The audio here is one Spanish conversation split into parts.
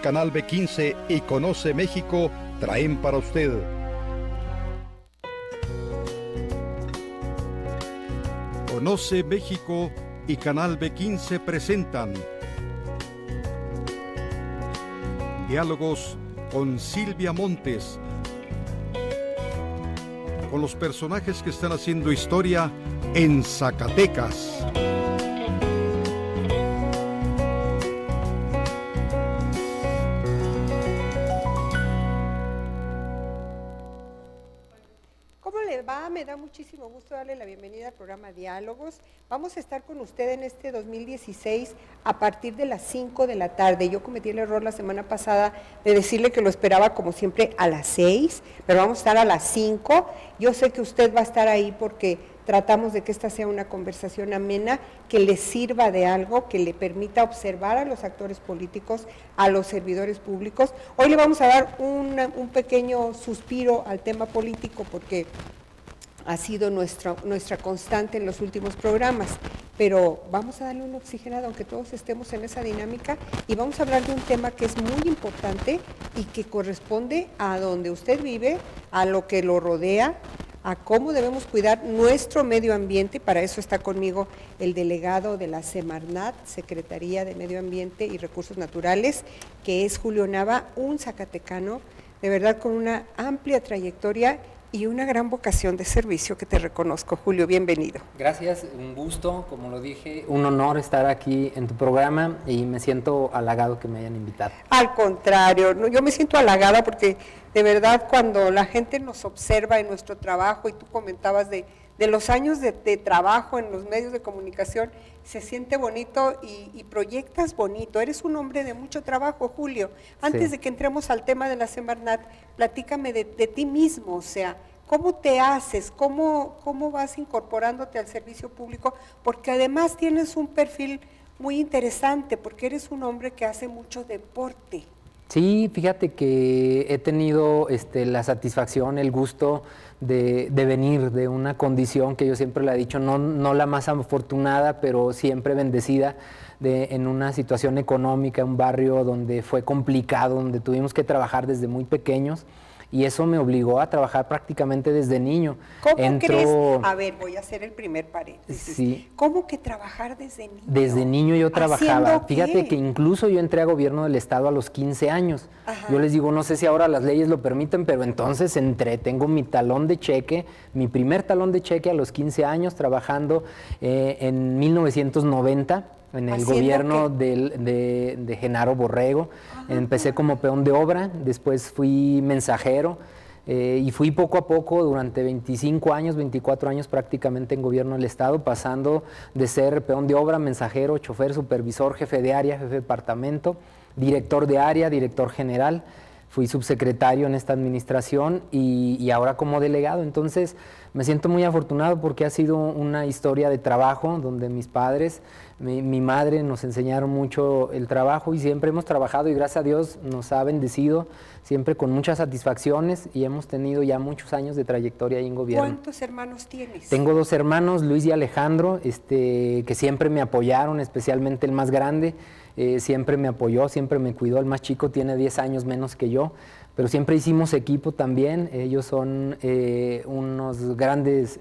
Canal B15 y Conoce México traen para usted. Conoce México y Canal B15 presentan diálogos con Silvia Montes, con los personajes que están haciendo historia en Zacatecas. Me da muchísimo gusto darle la bienvenida al programa Diálogos. Vamos a estar con usted en este 2016 a partir de las 5 de la tarde. Yo cometí el error la semana pasada de decirle que lo esperaba como siempre a las 6, pero vamos a estar a las 5. Yo sé que usted va a estar ahí porque tratamos de que esta sea una conversación amena, que le sirva de algo, que le permita observar a los actores políticos, a los servidores públicos. Hoy le vamos a dar un pequeño suspiro al tema político porque ha sido nuestra constante en los últimos programas, pero vamos a darle una oxigenada, aunque todos estemos en esa dinámica, y vamos a hablar de un tema que es muy importante y que corresponde a donde usted vive, a lo que lo rodea, a cómo debemos cuidar nuestro medio ambiente. Para eso está conmigo el delegado de la Semarnat, Secretaría de Medio Ambiente y Recursos Naturales, que es Julio Nava, un zacatecano, de verdad con una amplia trayectoria y una gran vocación de servicio que te reconozco. Julio, bienvenido. Gracias, un gusto, como lo dije, un honor estar aquí en tu programa y me siento halagado que me hayan invitado. Al contrario, no, yo me siento halagada porque de verdad cuando la gente nos observa en nuestro trabajo, y tú comentabas de los años de trabajo en los medios de comunicación, se siente bonito y proyectas bonito. Eres un hombre de mucho trabajo, Julio. Antes de que entremos al tema de la Semarnat, platícame de ti mismo, o sea, ¿cómo te haces? ¿Cómo vas incorporándote al servicio público? Porque además tienes un perfil muy interesante, porque eres un hombre que hace mucho deporte. Sí, fíjate que he tenido la satisfacción, el gusto de venir de una condición que yo siempre le he dicho, no la más afortunada, pero siempre bendecida, en una situación económica, un barrio donde fue complicado, donde tuvimos que trabajar desde muy pequeños. Y eso me obligó a trabajar prácticamente desde niño. ¿Cómo crees? A ver, voy a hacer el primer paréntesis. Sí. ¿Cómo que trabajar desde niño? Desde niño yo trabajaba. Fíjate ¿qué? Que incluso yo entré a gobierno del estado a los 15 años. Ajá. Yo les digo, no sé si ahora las leyes lo permiten, pero entonces entré, tengo mi talón de cheque, mi primer talón de cheque a los 15 años trabajando en 1990. En el gobierno de Genaro Borrego. Ajá. Empecé como peón de obra, después fui mensajero y fui poco a poco durante 25 años, 24 años prácticamente en gobierno del estado, pasando de ser peón de obra, mensajero, chofer, supervisor, jefe de área, jefe de departamento, director de área, director general. Fui subsecretario en esta administración y ahora como delegado. Entonces me siento muy afortunado porque ha sido una historia de trabajo donde mis padres, mi madre nos enseñaron mucho el trabajo y siempre hemos trabajado y gracias a Dios nos ha bendecido siempre con muchas satisfacciones y hemos tenido ya muchos años de trayectoria ahí en gobierno. ¿Cuántos hermanos tienes? Tengo 2 hermanos, Luis y Alejandro, que siempre me apoyaron, especialmente el más grande. Siempre me apoyó, siempre me cuidó. El más chico tiene 10 años menos que yo, pero siempre hicimos equipo también. Ellos son unos grandes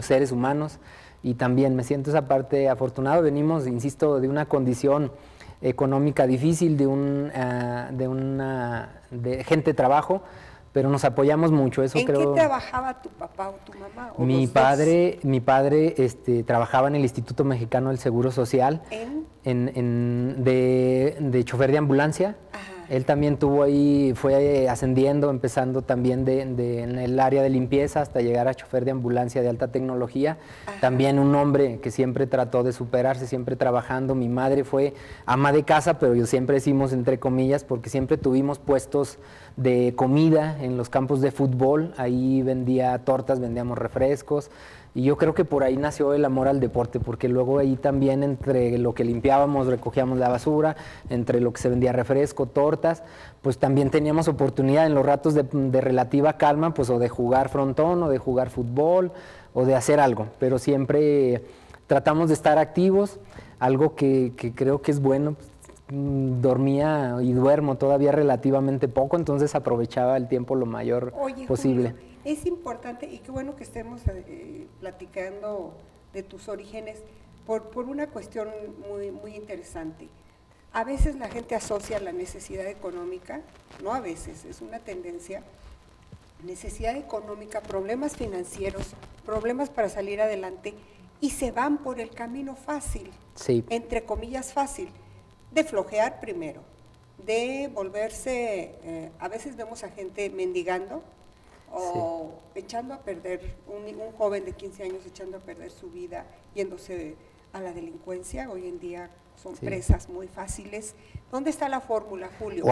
seres humanos y también me siento esa parte afortunado. Venimos, insisto, de una condición económica difícil, de gente de trabajo, pero nos apoyamos mucho. Eso ¿En creo. qué trabajaba tu papá o tu mamá? ¿O Mi padre trabajaba en el Instituto Mexicano del Seguro Social, de chofer de ambulancia. Ajá. Él también tuvo ahí, fue ascendiendo, empezando también en el área de limpieza hasta llegar a chofer de ambulancia de alta tecnología. Ajá. También un hombre que siempre trató de superarse, siempre trabajando. Mi madre fue ama de casa, pero yo siempre decimos entre comillas, porque siempre tuvimos puestos de comida en los campos de fútbol. Ahí vendía tortas, vendíamos refrescos. Y yo creo que por ahí nació el amor al deporte, porque luego ahí también entre lo que limpiábamos, recogíamos la basura, entre lo que se vendía refresco, tortas, pues también teníamos oportunidad en los ratos de relativa calma, pues o de jugar frontón, o de jugar fútbol, o de hacer algo, pero siempre tratamos de estar activos, algo que creo que es bueno, dormía y duermo todavía relativamente poco, entonces aprovechaba el tiempo lo mayor posible. Julio, es importante, y qué bueno que estemos platicando de tus orígenes, por una cuestión muy interesante. A veces la gente asocia la necesidad económica, no a veces, es una tendencia, necesidad económica, problemas financieros, problemas para salir adelante, y se van por el camino fácil, sí, entre comillas fácil, de flojear primero, de volverse, a veces vemos a gente mendigando o echando a perder, un joven de 15 años echando a perder su vida, yéndose a la delincuencia. Hoy en día son presas muy fáciles. ¿Dónde está la fórmula, Julio,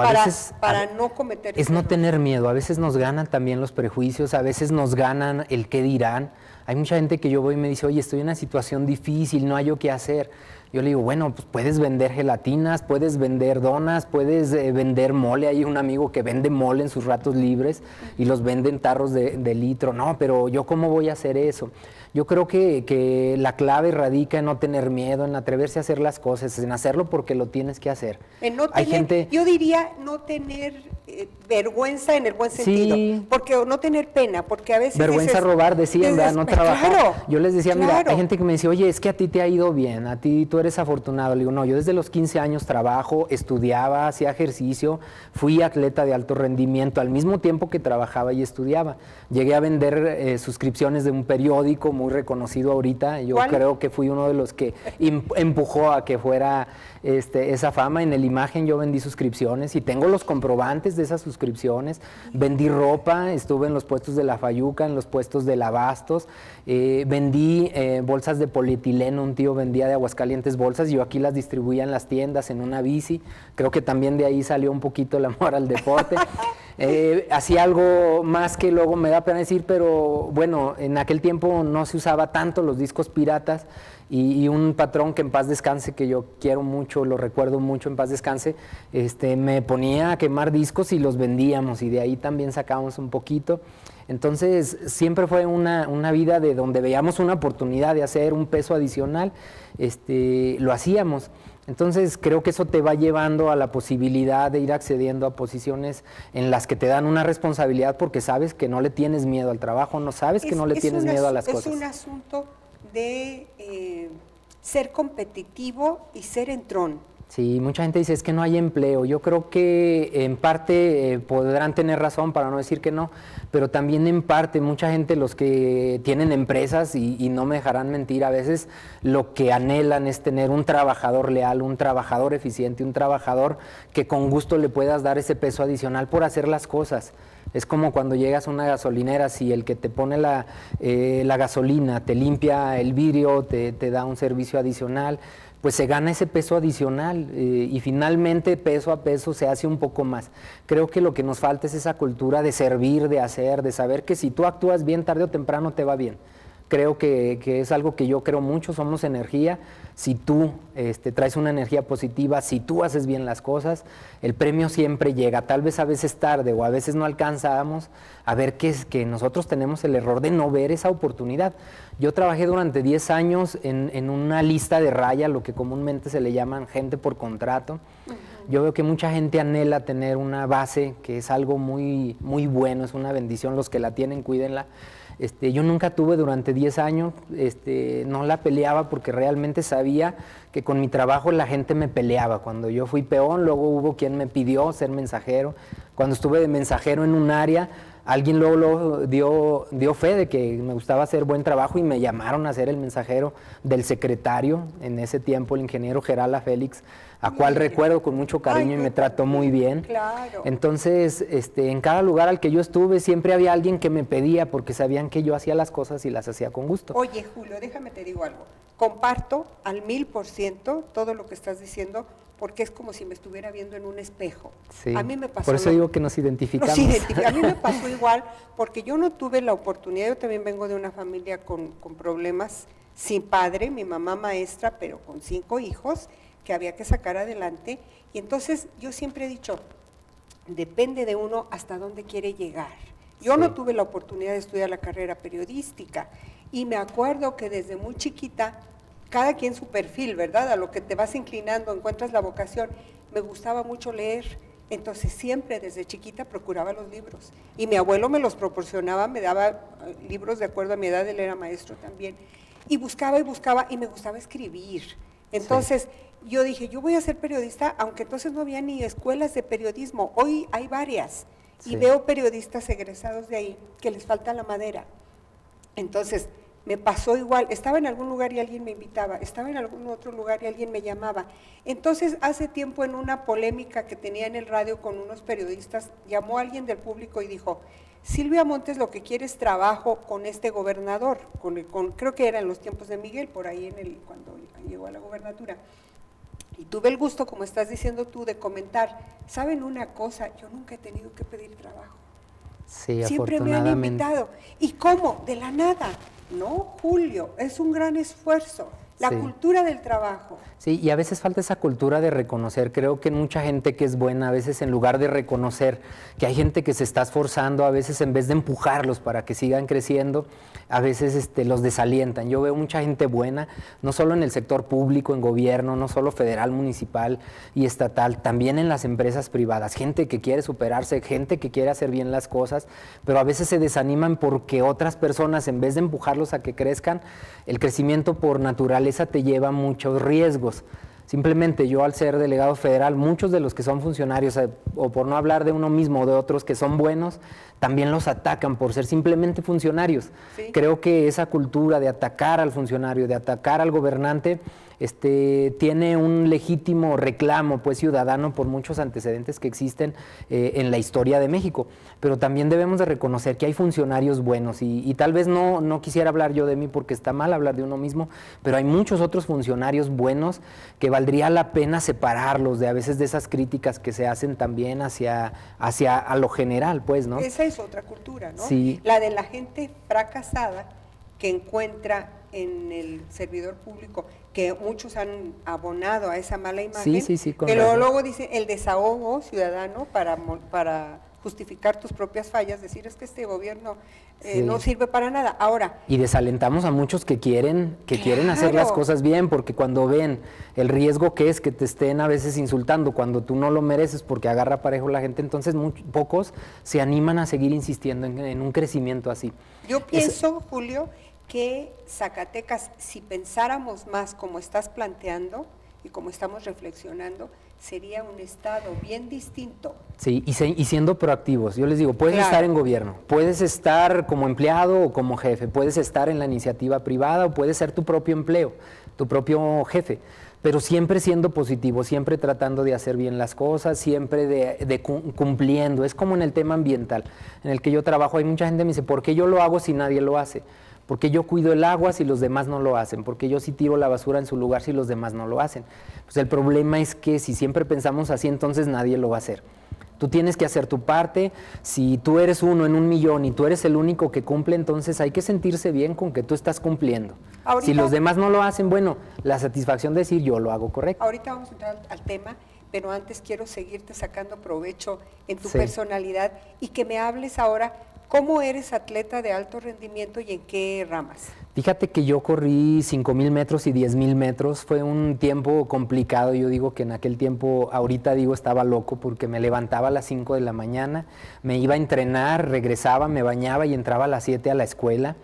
para no cometer es no tener miedo? A veces nos ganan también los prejuicios, a veces nos ganan el qué dirán. Hay mucha gente que yo voy y me dice, oye, estoy en una situación difícil, no hay yo qué hacer. Yo le digo, bueno, pues puedes vender gelatinas, puedes vender donas, puedes vender mole. Hay un amigo que vende mole en sus ratos libres y los vende en tarros de litro. No, pero ¿yo cómo voy a hacer eso? Yo creo que la clave radica en no tener miedo, en atreverse a hacer las cosas, en hacerlo porque lo tienes que hacer. En no tener, yo diría no tener vergüenza en el buen sentido, sí, porque no tener pena, porque a veces vergüenza robar, decían, ¿verdad? No trabajar. Claro, yo les decía, mira, hay gente que me decía, oye, es que a ti te ha ido bien, a ti tú eres afortunado. Le digo, no, yo desde los 15 años trabajo, estudiaba, hacía ejercicio, fui atleta de alto rendimiento al mismo tiempo que trabajaba y estudiaba. Llegué a vender suscripciones de un periódico muy reconocido ahorita. Yo creo que fui uno de los que empujó a que fuera esa fama. En el Imagen yo vendí suscripciones y tengo los comprobantes de esas suscripciones. Vendí ropa, estuve en los puestos de La Fayuca, en los puestos del Abastos, vendí bolsas de polietileno. Un tío vendía de Aguascalientes bolsas y yo aquí las distribuía en las tiendas en una bici. Creo que también de ahí salió un poquito el amor al deporte. Hacía algo más que luego me da pena decir, pero bueno, en aquel tiempo no se usaba tanto los discos piratas, y un patrón que en paz descanse, que yo quiero mucho, lo recuerdo mucho, en paz descanse, me ponía a quemar discos y los vendíamos, y de ahí también sacábamos un poquito. Entonces siempre fue una vida de donde veíamos una oportunidad de hacer un peso adicional, lo hacíamos. Entonces creo que eso te va llevando a la posibilidad de ir accediendo a posiciones en las que te dan una responsabilidad, porque sabes que no le tienes miedo al trabajo, no sabes que no le tienes miedo a las cosas. Es un asunto de ser competitivo y ser entrón. Sí, mucha gente dice, es que no hay empleo. Yo creo que en parte podrán tener razón, para no decir que no, pero también en parte mucha gente, los que tienen empresas, y no me dejarán mentir, a veces lo que anhelan es tener un trabajador leal, un trabajador eficiente, un trabajador que con gusto le puedas dar ese peso adicional por hacer las cosas. Es como cuando llegas a una gasolinera, si el que te pone la gasolina te limpia el vidrio, te da un servicio adicional, pues se gana ese peso adicional, y finalmente peso a peso se hace un poco más. Creo que lo que nos falta es esa cultura de servir, de hacer, de saber que si tú actúas bien, tarde o temprano te va bien. Creo que es algo que yo creo mucho, somos energía. Si tú traes una energía positiva, si tú haces bien las cosas, el premio siempre llega, tal vez a veces tarde o a veces no alcanzamos a ver que nosotros tenemos el error de no ver esa oportunidad. Yo trabajé durante 10 años en una lista de raya, lo que comúnmente se le llaman gente por contrato. Yo veo que mucha gente anhela tener una base, que es algo muy, muy bueno, es una bendición, los que la tienen, cuídenla. Yo nunca tuve durante 10 años, no la peleaba porque realmente sabía que con mi trabajo la gente me peleaba. Cuando yo fui peón, luego hubo quien me pidió ser mensajero. Cuando estuve de mensajero en un área, alguien luego dio fe de que me gustaba hacer buen trabajo y me llamaron a ser el mensajero del secretario, en ese tiempo el ingeniero Gerala Félix, a cual recuerdo con mucho cariño y me trató muy bien. Claro. Entonces, en cada lugar al que yo estuve siempre había alguien que me pedía, porque sabían que yo hacía las cosas y las hacía con gusto. Oye, Julio, déjame te digo algo. Comparto al 1000% todo lo que estás diciendo, porque es como si me estuviera viendo en un espejo. Sí. A mí me pasó. Por eso digo que nos identificamos. A mí me pasó igual, porque yo no tuve la oportunidad. Yo también vengo de una familia con problemas, sin padre, mi mamá maestra, pero con 5 hijos que había que sacar adelante. Y entonces yo siempre he dicho, depende de uno hasta dónde quiere llegar. Yo no tuve la oportunidad de estudiar la carrera periodística, y me acuerdo que desde muy chiquita, cada quien su perfil, ¿verdad? A lo que te vas inclinando, encuentras la vocación. me gustaba mucho leer. Entonces siempre desde chiquita procuraba los libros y mi abuelo me los proporcionaba, me daba libros de acuerdo a mi edad, él era maestro también, y buscaba y me gustaba escribir. Entonces yo dije, yo voy a ser periodista, aunque entonces no había ni escuelas de periodismo, hoy hay varias, y veo periodistas egresados de ahí que les falta la madera. Entonces me pasó igual, estaba en algún lugar y alguien me invitaba, estaba en algún otro lugar y alguien me llamaba. Entonces, hace tiempo en una polémica que tenía en el radio con unos periodistas, llamó a alguien del público y dijo, Silvia Montes lo que quiere es trabajo con este gobernador, creo que era en los tiempos de Miguel, por ahí cuando llegó a la gobernatura. Y tuve el gusto, como estás diciendo tú, de comentar, ¿saben una cosa? Yo nunca he tenido que pedir trabajo. Sí, siempre me han invitado. ¿Y cómo? De la nada. No, Julio, es un gran esfuerzo. La cultura del trabajo. Sí, y a veces falta esa cultura de reconocer. Creo que mucha gente que es buena, a veces en lugar de reconocer que hay gente que se está esforzando, a veces en vez de empujarlos para que sigan creciendo, a veces los desalientan. Yo veo mucha gente buena, no solo en el sector público, en gobierno, no solo federal, municipal y estatal, también en las empresas privadas. Gente que quiere superarse, gente que quiere hacer bien las cosas, pero a veces se desaniman porque otras personas, en vez de empujarlos a que crezcan, el crecimiento por naturaleza te lleva a muchos riesgos. Simplemente yo, al ser delegado federal, muchos de los que son funcionarios, o por no hablar de uno mismo o de otros que son buenos, también los atacan por ser simplemente funcionarios. Sí. Creo que esa cultura de atacar al funcionario, de atacar al gobernante, tiene un legítimo reclamo pues ciudadano por muchos antecedentes que existen en la historia de México, pero también debemos de reconocer que hay funcionarios buenos y tal vez no quisiera hablar yo de mí porque está mal hablar de uno mismo, pero hay muchos otros funcionarios buenos que valdría la pena separarlos de a veces de esas críticas que se hacen también hacia a lo general, pues, ¿no? Esa es otra cultura, ¿no? Sí. La de la gente fracasada que encuentra en el servidor público, que muchos han abonado a esa mala imagen, que luego dice el desahogo ciudadano para justificar tus propias fallas, decir es que este gobierno no sirve para nada. Ahora, y desalentamos a muchos que quieren hacer las cosas bien, porque cuando ven el riesgo que es que te estén a veces insultando cuando tú no lo mereces porque agarra parejo la gente, entonces pocos se animan a seguir insistiendo en un crecimiento así. Yo pienso, Julio, que Zacatecas, si pensáramos más como estás planteando y como estamos reflexionando, sería un estado bien distinto. Sí, y siendo proactivos. Yo les digo, puedes estar en gobierno, puedes estar como empleado o como jefe, puedes estar en la iniciativa privada o puedes ser tu propio empleo, tu propio jefe, pero siempre siendo positivo, siempre tratando de hacer bien las cosas, siempre cumpliendo. Es como en el tema ambiental, en el que yo trabajo, hay mucha gente que me dice, ¿por qué yo lo hago si nadie lo hace? Porque yo cuido el agua si los demás no lo hacen, porque yo sí tiro la basura en su lugar si los demás no lo hacen. Pues el problema es que si siempre pensamos así, entonces nadie lo va a hacer. Tú tienes que hacer tu parte. Si tú eres 1 en 1,000,000 y tú eres el único que cumple, entonces hay que sentirse bien con que tú estás cumpliendo. Ahorita, si los demás no lo hacen, bueno, la satisfacción de decir yo lo hago correcto. Ahorita vamos a entrar al tema, pero antes quiero seguirte sacando provecho en tu personalidad y que me hables ahora. ¿Cómo eres atleta de alto rendimiento y en qué ramas? Fíjate que yo corrí 5,000 metros y 10,000 metros. Fue un tiempo complicado. Yo digo que en aquel tiempo, ahorita digo, estaba loco porque me levantaba a las 5 de la mañana, me iba a entrenar, regresaba, me bañaba y entraba a las 7 a la escuela.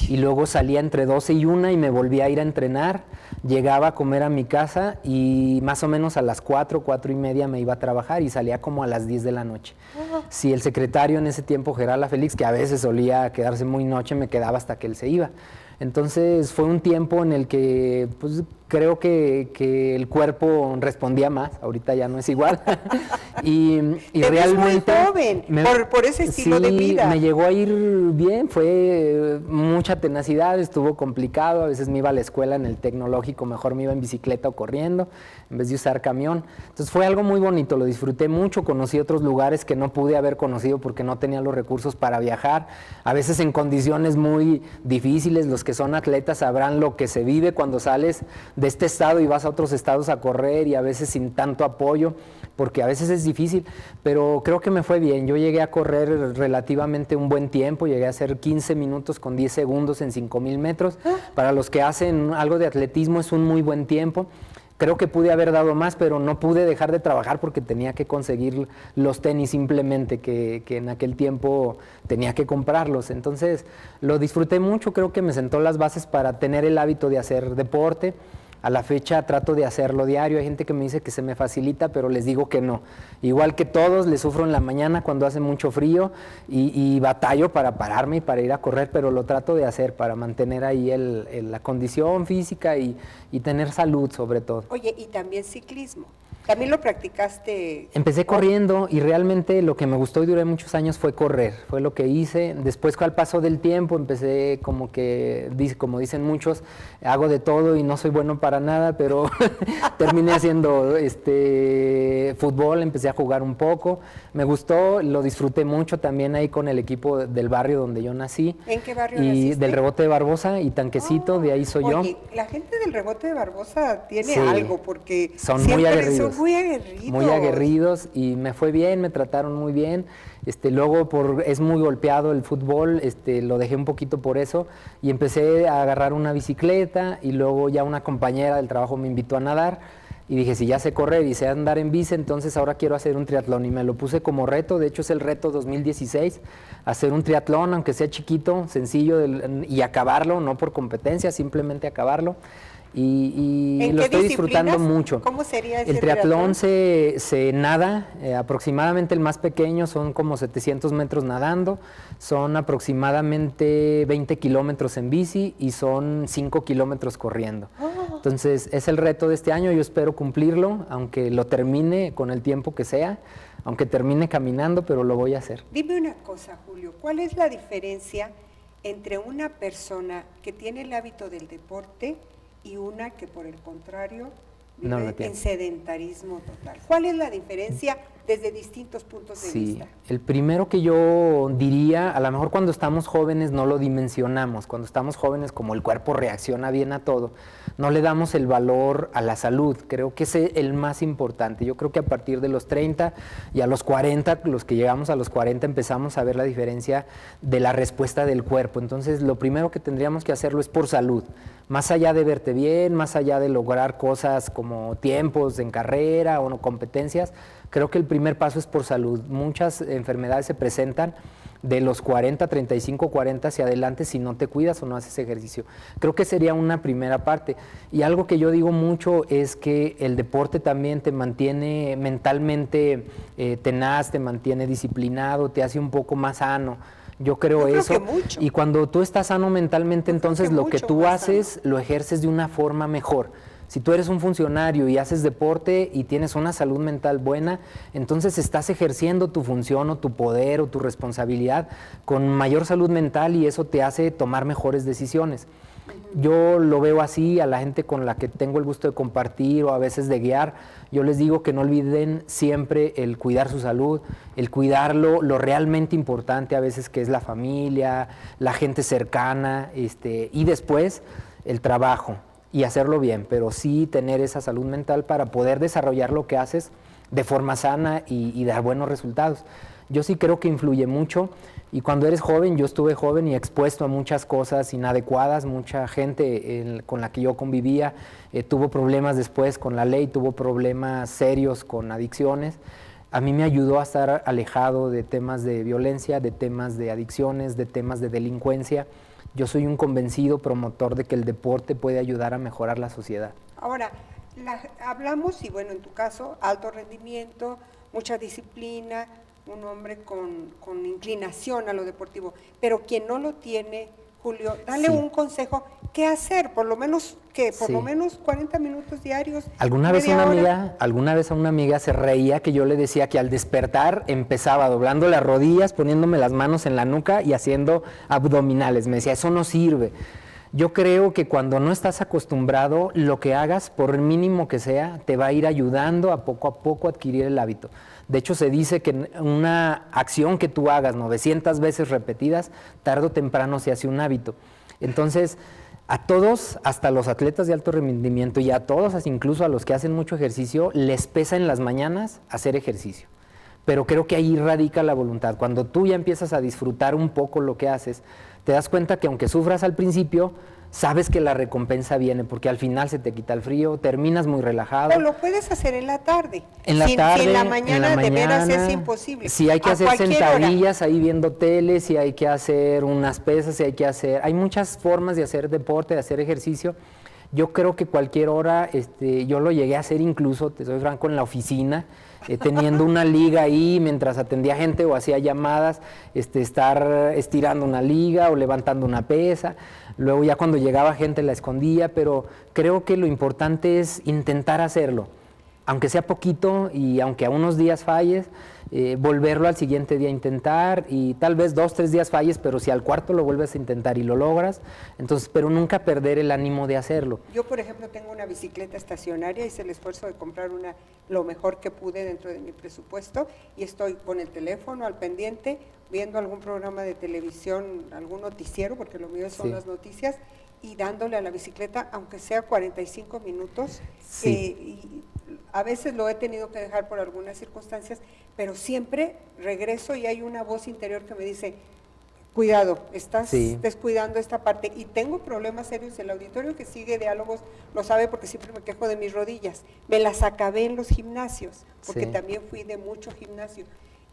Y luego salía entre 12 y 1 y me volvía a ir a entrenar. Llegaba a comer a mi casa y más o menos a las 4, 4:30 me iba a trabajar y salía como a las 10 de la noche. Si el secretario en ese tiempo, Gerala Félix, que a veces solía quedarse muy noche, me quedaba hasta que él se iba. Entonces fue un tiempo en el que pues, creo que el cuerpo respondía más, ahorita ya no es igual. y realmente muy joven, por ese estilo de vida. Me llegó a ir bien, fue mucha tenacidad, estuvo complicado, a veces me iba a la escuela en el tecnológico, mejor me iba en bicicleta o corriendo, en vez de usar camión. Entonces fue algo muy bonito, lo disfruté mucho, conocí otros lugares que no pude haber conocido porque no tenía los recursos para viajar, a veces en condiciones muy difíciles. Los que son atletas sabrán lo que se vive cuando sales de este estado y vas a otros estados a correr y a veces sin tanto apoyo, porque a veces es difícil, pero creo que me fue bien. Yo llegué a correr relativamente un buen tiempo, llegué a hacer 15 minutos con 10 segundos en 5,000 metros. Para los que hacen algo de atletismo es un muy buen tiempo. Creo que pude haber dado más, pero no pude dejar de trabajar porque tenía que conseguir los tenis simplemente, que en aquel tiempo tenía que comprarlos. Entonces lo disfruté mucho, creo que me sentó las bases para tener el hábito de hacer deporte. A la fecha trato de hacerlo diario. Hay gente que me dice que se me facilita, pero les digo que no. Igual que todos, le sufro en la mañana cuando hace mucho frío y batallo para pararme y para ir a correr, pero lo trato de hacer para mantener ahí la condición física y tener salud sobre todo. Oye, y también ciclismo. ¿También lo practicaste? Empecé corriendo y realmente lo que me gustó y duré muchos años fue correr, fue lo que hice. Después al paso del tiempo empecé como dicen muchos, hago de todo y no soy bueno para nada, pero terminé haciendo fútbol, empecé a jugar un poco, me gustó, lo disfruté mucho también ahí con el equipo del barrio donde yo nací. ¿En qué barrio naciste? Del Rebote de Barbosa y Tanquecito, de ahí soy yo. La gente del Rebote de Barbosa tiene Sí, algo porque son muy aguerridos. Muy aguerridos. Muy aguerridos y me fue bien, me trataron muy bien. Luego es muy golpeado el fútbol, lo dejé un poquito por eso y empecé a agarrar una bicicleta y luego ya una compañera del trabajo me invitó a nadar y dije, si ya sé correr y sé andar en bici, entonces ahora quiero hacer un triatlón y me lo puse como reto. De hecho es el reto 2016, hacer un triatlón, aunque sea chiquito, sencillo y acabarlo, no por competencia, simplemente acabarlo. Y lo estoy disfrutando mucho. ¿Cómo sería ese El triatlón se nada, aproximadamente el más pequeño son como 700 metros nadando, son aproximadamente 20 kilómetros en bici y son 5 kilómetros corriendo. Entonces es el reto de este año, yo espero cumplirlo, aunque lo termine con el tiempo que sea, aunque termine caminando, pero lo voy a hacer. Dime una cosa, Julio, ¿cuál es la diferencia entre una persona que tiene el hábito del deporte y una que por el contrario vive en sedentarismo total? ¿Cuál es la diferencia desde distintos puntos de vista? El primero que yo diría, a lo mejor cuando estamos jóvenes no lo dimensionamos, cuando estamos jóvenes como el cuerpo reacciona bien a todo, no le damos el valor a la salud, creo que es el más importante. Yo creo que a partir de los 30 y a los 40, los que llegamos a los 40 empezamos a ver la diferencia de la respuesta del cuerpo. Entonces lo primero que tendríamos que hacerlo es por salud, más allá de verte bien, más allá de lograr cosas como tiempos en carrera o no competencias. Creo que el primer paso es por salud. Muchas enfermedades se presentan de los 40, 35, 40 hacia adelante si no te cuidas o no haces ejercicio. Creo que sería una primera parte. Y algo que yo digo mucho es que el deporte también te mantiene mentalmente tenaz, te mantiene disciplinado, te hace un poco más sano. Yo creo eso. Y cuando tú estás sano mentalmente, entonces lo que tú haces lo ejerces de una forma mejor. Si tú eres un funcionario y haces deporte y tienes una salud mental buena, entonces estás ejerciendo tu función o tu poder o tu responsabilidad con mayor salud mental y eso te hace tomar mejores decisiones. Yo lo veo así, a la gente con la que tengo el gusto de compartir o a veces de guiar, yo les digo que no olviden siempre el cuidar su salud, el cuidarlo, lo realmente importante a veces que es la familia, la gente cercana, y después el trabajo. Y hacerlo bien, pero sí tener esa salud mental para poder desarrollar lo que haces de forma sana y dar buenos resultados. Yo sí creo que influye mucho y cuando eres joven, yo estuve joven y expuesto a muchas cosas inadecuadas, mucha gente con la que yo convivía tuvo problemas después con la ley, tuvo problemas serios con adicciones. A mí me ayudó a estar alejado de temas de violencia, de temas de adicciones, de temas de delincuencia. Yo soy un convencido promotor de que el deporte puede ayudar a mejorar la sociedad. Ahora, hablamos, y bueno, en tu caso, alto rendimiento, mucha disciplina, un hombre con inclinación a lo deportivo, pero quien no lo tiene, Julio, dale un consejo, ¿qué hacer? Por lo menos 40 minutos diarios. Alguna vez a una amiga se reía que yo le decía que al despertar empezaba doblando las rodillas, poniéndome las manos en la nuca y haciendo abdominales. Me decía, eso no sirve. Yo creo que cuando no estás acostumbrado, lo que hagas, por mínimo que sea, te va a ir ayudando a poco adquirir el hábito. De hecho, se dice que una acción que tú hagas 900 veces repetidas, tarde o temprano se hace un hábito. Entonces, a todos, hasta los atletas de alto rendimiento y a todos, incluso a los que hacen mucho ejercicio, les pesa en las mañanas hacer ejercicio. pero creo que ahí radica la voluntad. Cuando tú ya empiezas a disfrutar un poco lo que haces, te das cuenta que aunque sufras al principio, sabes que la recompensa viene, porque al final se te quita el frío, terminas muy relajado. O lo puedes hacer en la tarde. En la tarde, si en la mañana de veras es imposible. Si hay que hacer sentadillas ahí viendo tele, si hay que hacer unas pesas, si hay que hacer... Hay muchas formas de hacer deporte, de hacer ejercicio. Yo creo que cualquier hora, yo lo llegué a hacer incluso, te soy franco, en la oficina, teniendo una liga ahí mientras atendía gente o hacía llamadas, estar estirando una liga o levantando una pesa. Luego ya cuando llegaba gente la escondía, pero creo que lo importante es intentar hacerlo, aunque sea poquito y aunque a unos días falles, volverlo al siguiente día a intentar y tal vez 2, 3 días falles, pero si al cuarto lo vuelves a intentar y lo logras, entonces, pero nunca perder el ánimo de hacerlo. Yo, por ejemplo, tengo una bicicleta estacionaria, hice el esfuerzo de comprar una lo mejor que pude dentro de mi presupuesto y estoy con el teléfono al pendiente, viendo algún programa de televisión, algún noticiero, porque lo mío son las noticias, y dándole a la bicicleta, aunque sea 45 minutos, y a veces lo he tenido que dejar por algunas circunstancias, pero siempre regreso y hay una voz interior que me dice, cuidado, estás descuidando esta parte, y tengo problemas serios. El auditorio que sigue Diálogos lo sabe porque siempre me quejo de mis rodillas, me las acabé en los gimnasios, porque también fui de mucho gimnasio,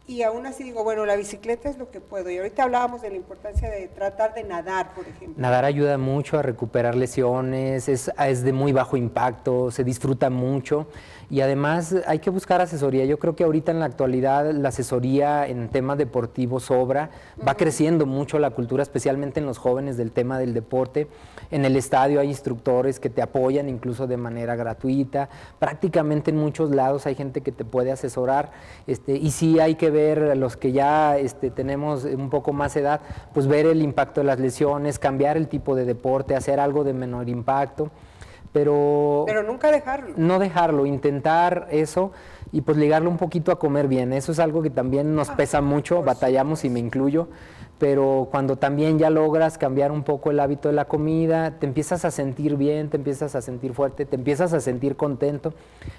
y aún así digo, bueno, la bicicleta es lo que puedo. Y ahorita hablábamos de la importancia de tratar de nadar, por ejemplo. Nadar ayuda mucho a recuperar lesiones, es de muy bajo impacto, se disfruta mucho y además hay que buscar asesoría. Yo creo que ahorita en la actualidad la asesoría en temas deportivos sobra, va creciendo mucho la cultura, especialmente en los jóvenes, del tema del deporte. En el estadio hay instructores que te apoyan incluso de manera gratuita, prácticamente en muchos lados hay gente que te puede asesorar, y sí hay que ver, los que ya tenemos un poco más edad, pues ver el impacto de las lesiones, cambiar el tipo de deporte, hacer algo de menor impacto, pero nunca dejarlo. No dejarlo, intentar eso y pues ligarlo un poquito a comer bien. Eso es algo que también nos pesa mucho, batallamos y me incluyo, pero cuando también ya logras cambiar un poco el hábito de la comida, te empiezas a sentir bien, te empiezas a sentir fuerte, te empiezas a sentir contento.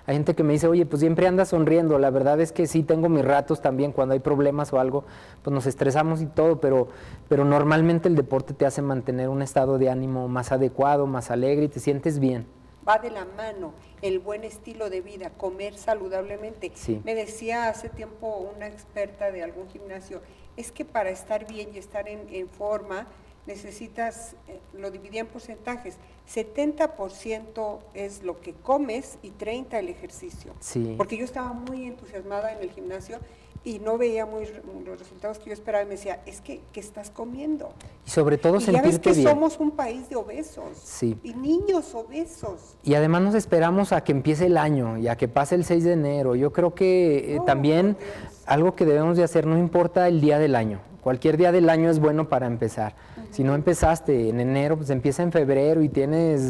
Hay gente que me dice, oye, pues siempre andas sonriendo. La verdad es que sí, tengo mis ratos también, cuando hay problemas o algo, pues nos estresamos y todo, pero normalmente el deporte te hace mantener un estado de ánimo más adecuado, más alegre y te sientes bien. Va de la mano el buen estilo de vida, comer saludablemente. Me decía hace tiempo una experta de algún gimnasio, es que para estar bien y estar en forma necesitas, lo dividí en porcentajes, 70% es lo que comes y 30% el ejercicio. Porque yo estaba muy entusiasmada en el gimnasio y no veía los resultados que yo esperaba y me decía, es que estás comiendo. Y sobre todo sentirte bien. Ya ves que somos un país de obesos y niños obesos. Y además nos esperamos a que empiece el año y a que pase el 6 de enero. Yo creo que también algo que debemos de hacer, no importa el día del año, cualquier día del año es bueno para empezar. Si no empezaste en enero, pues empieza en febrero y tienes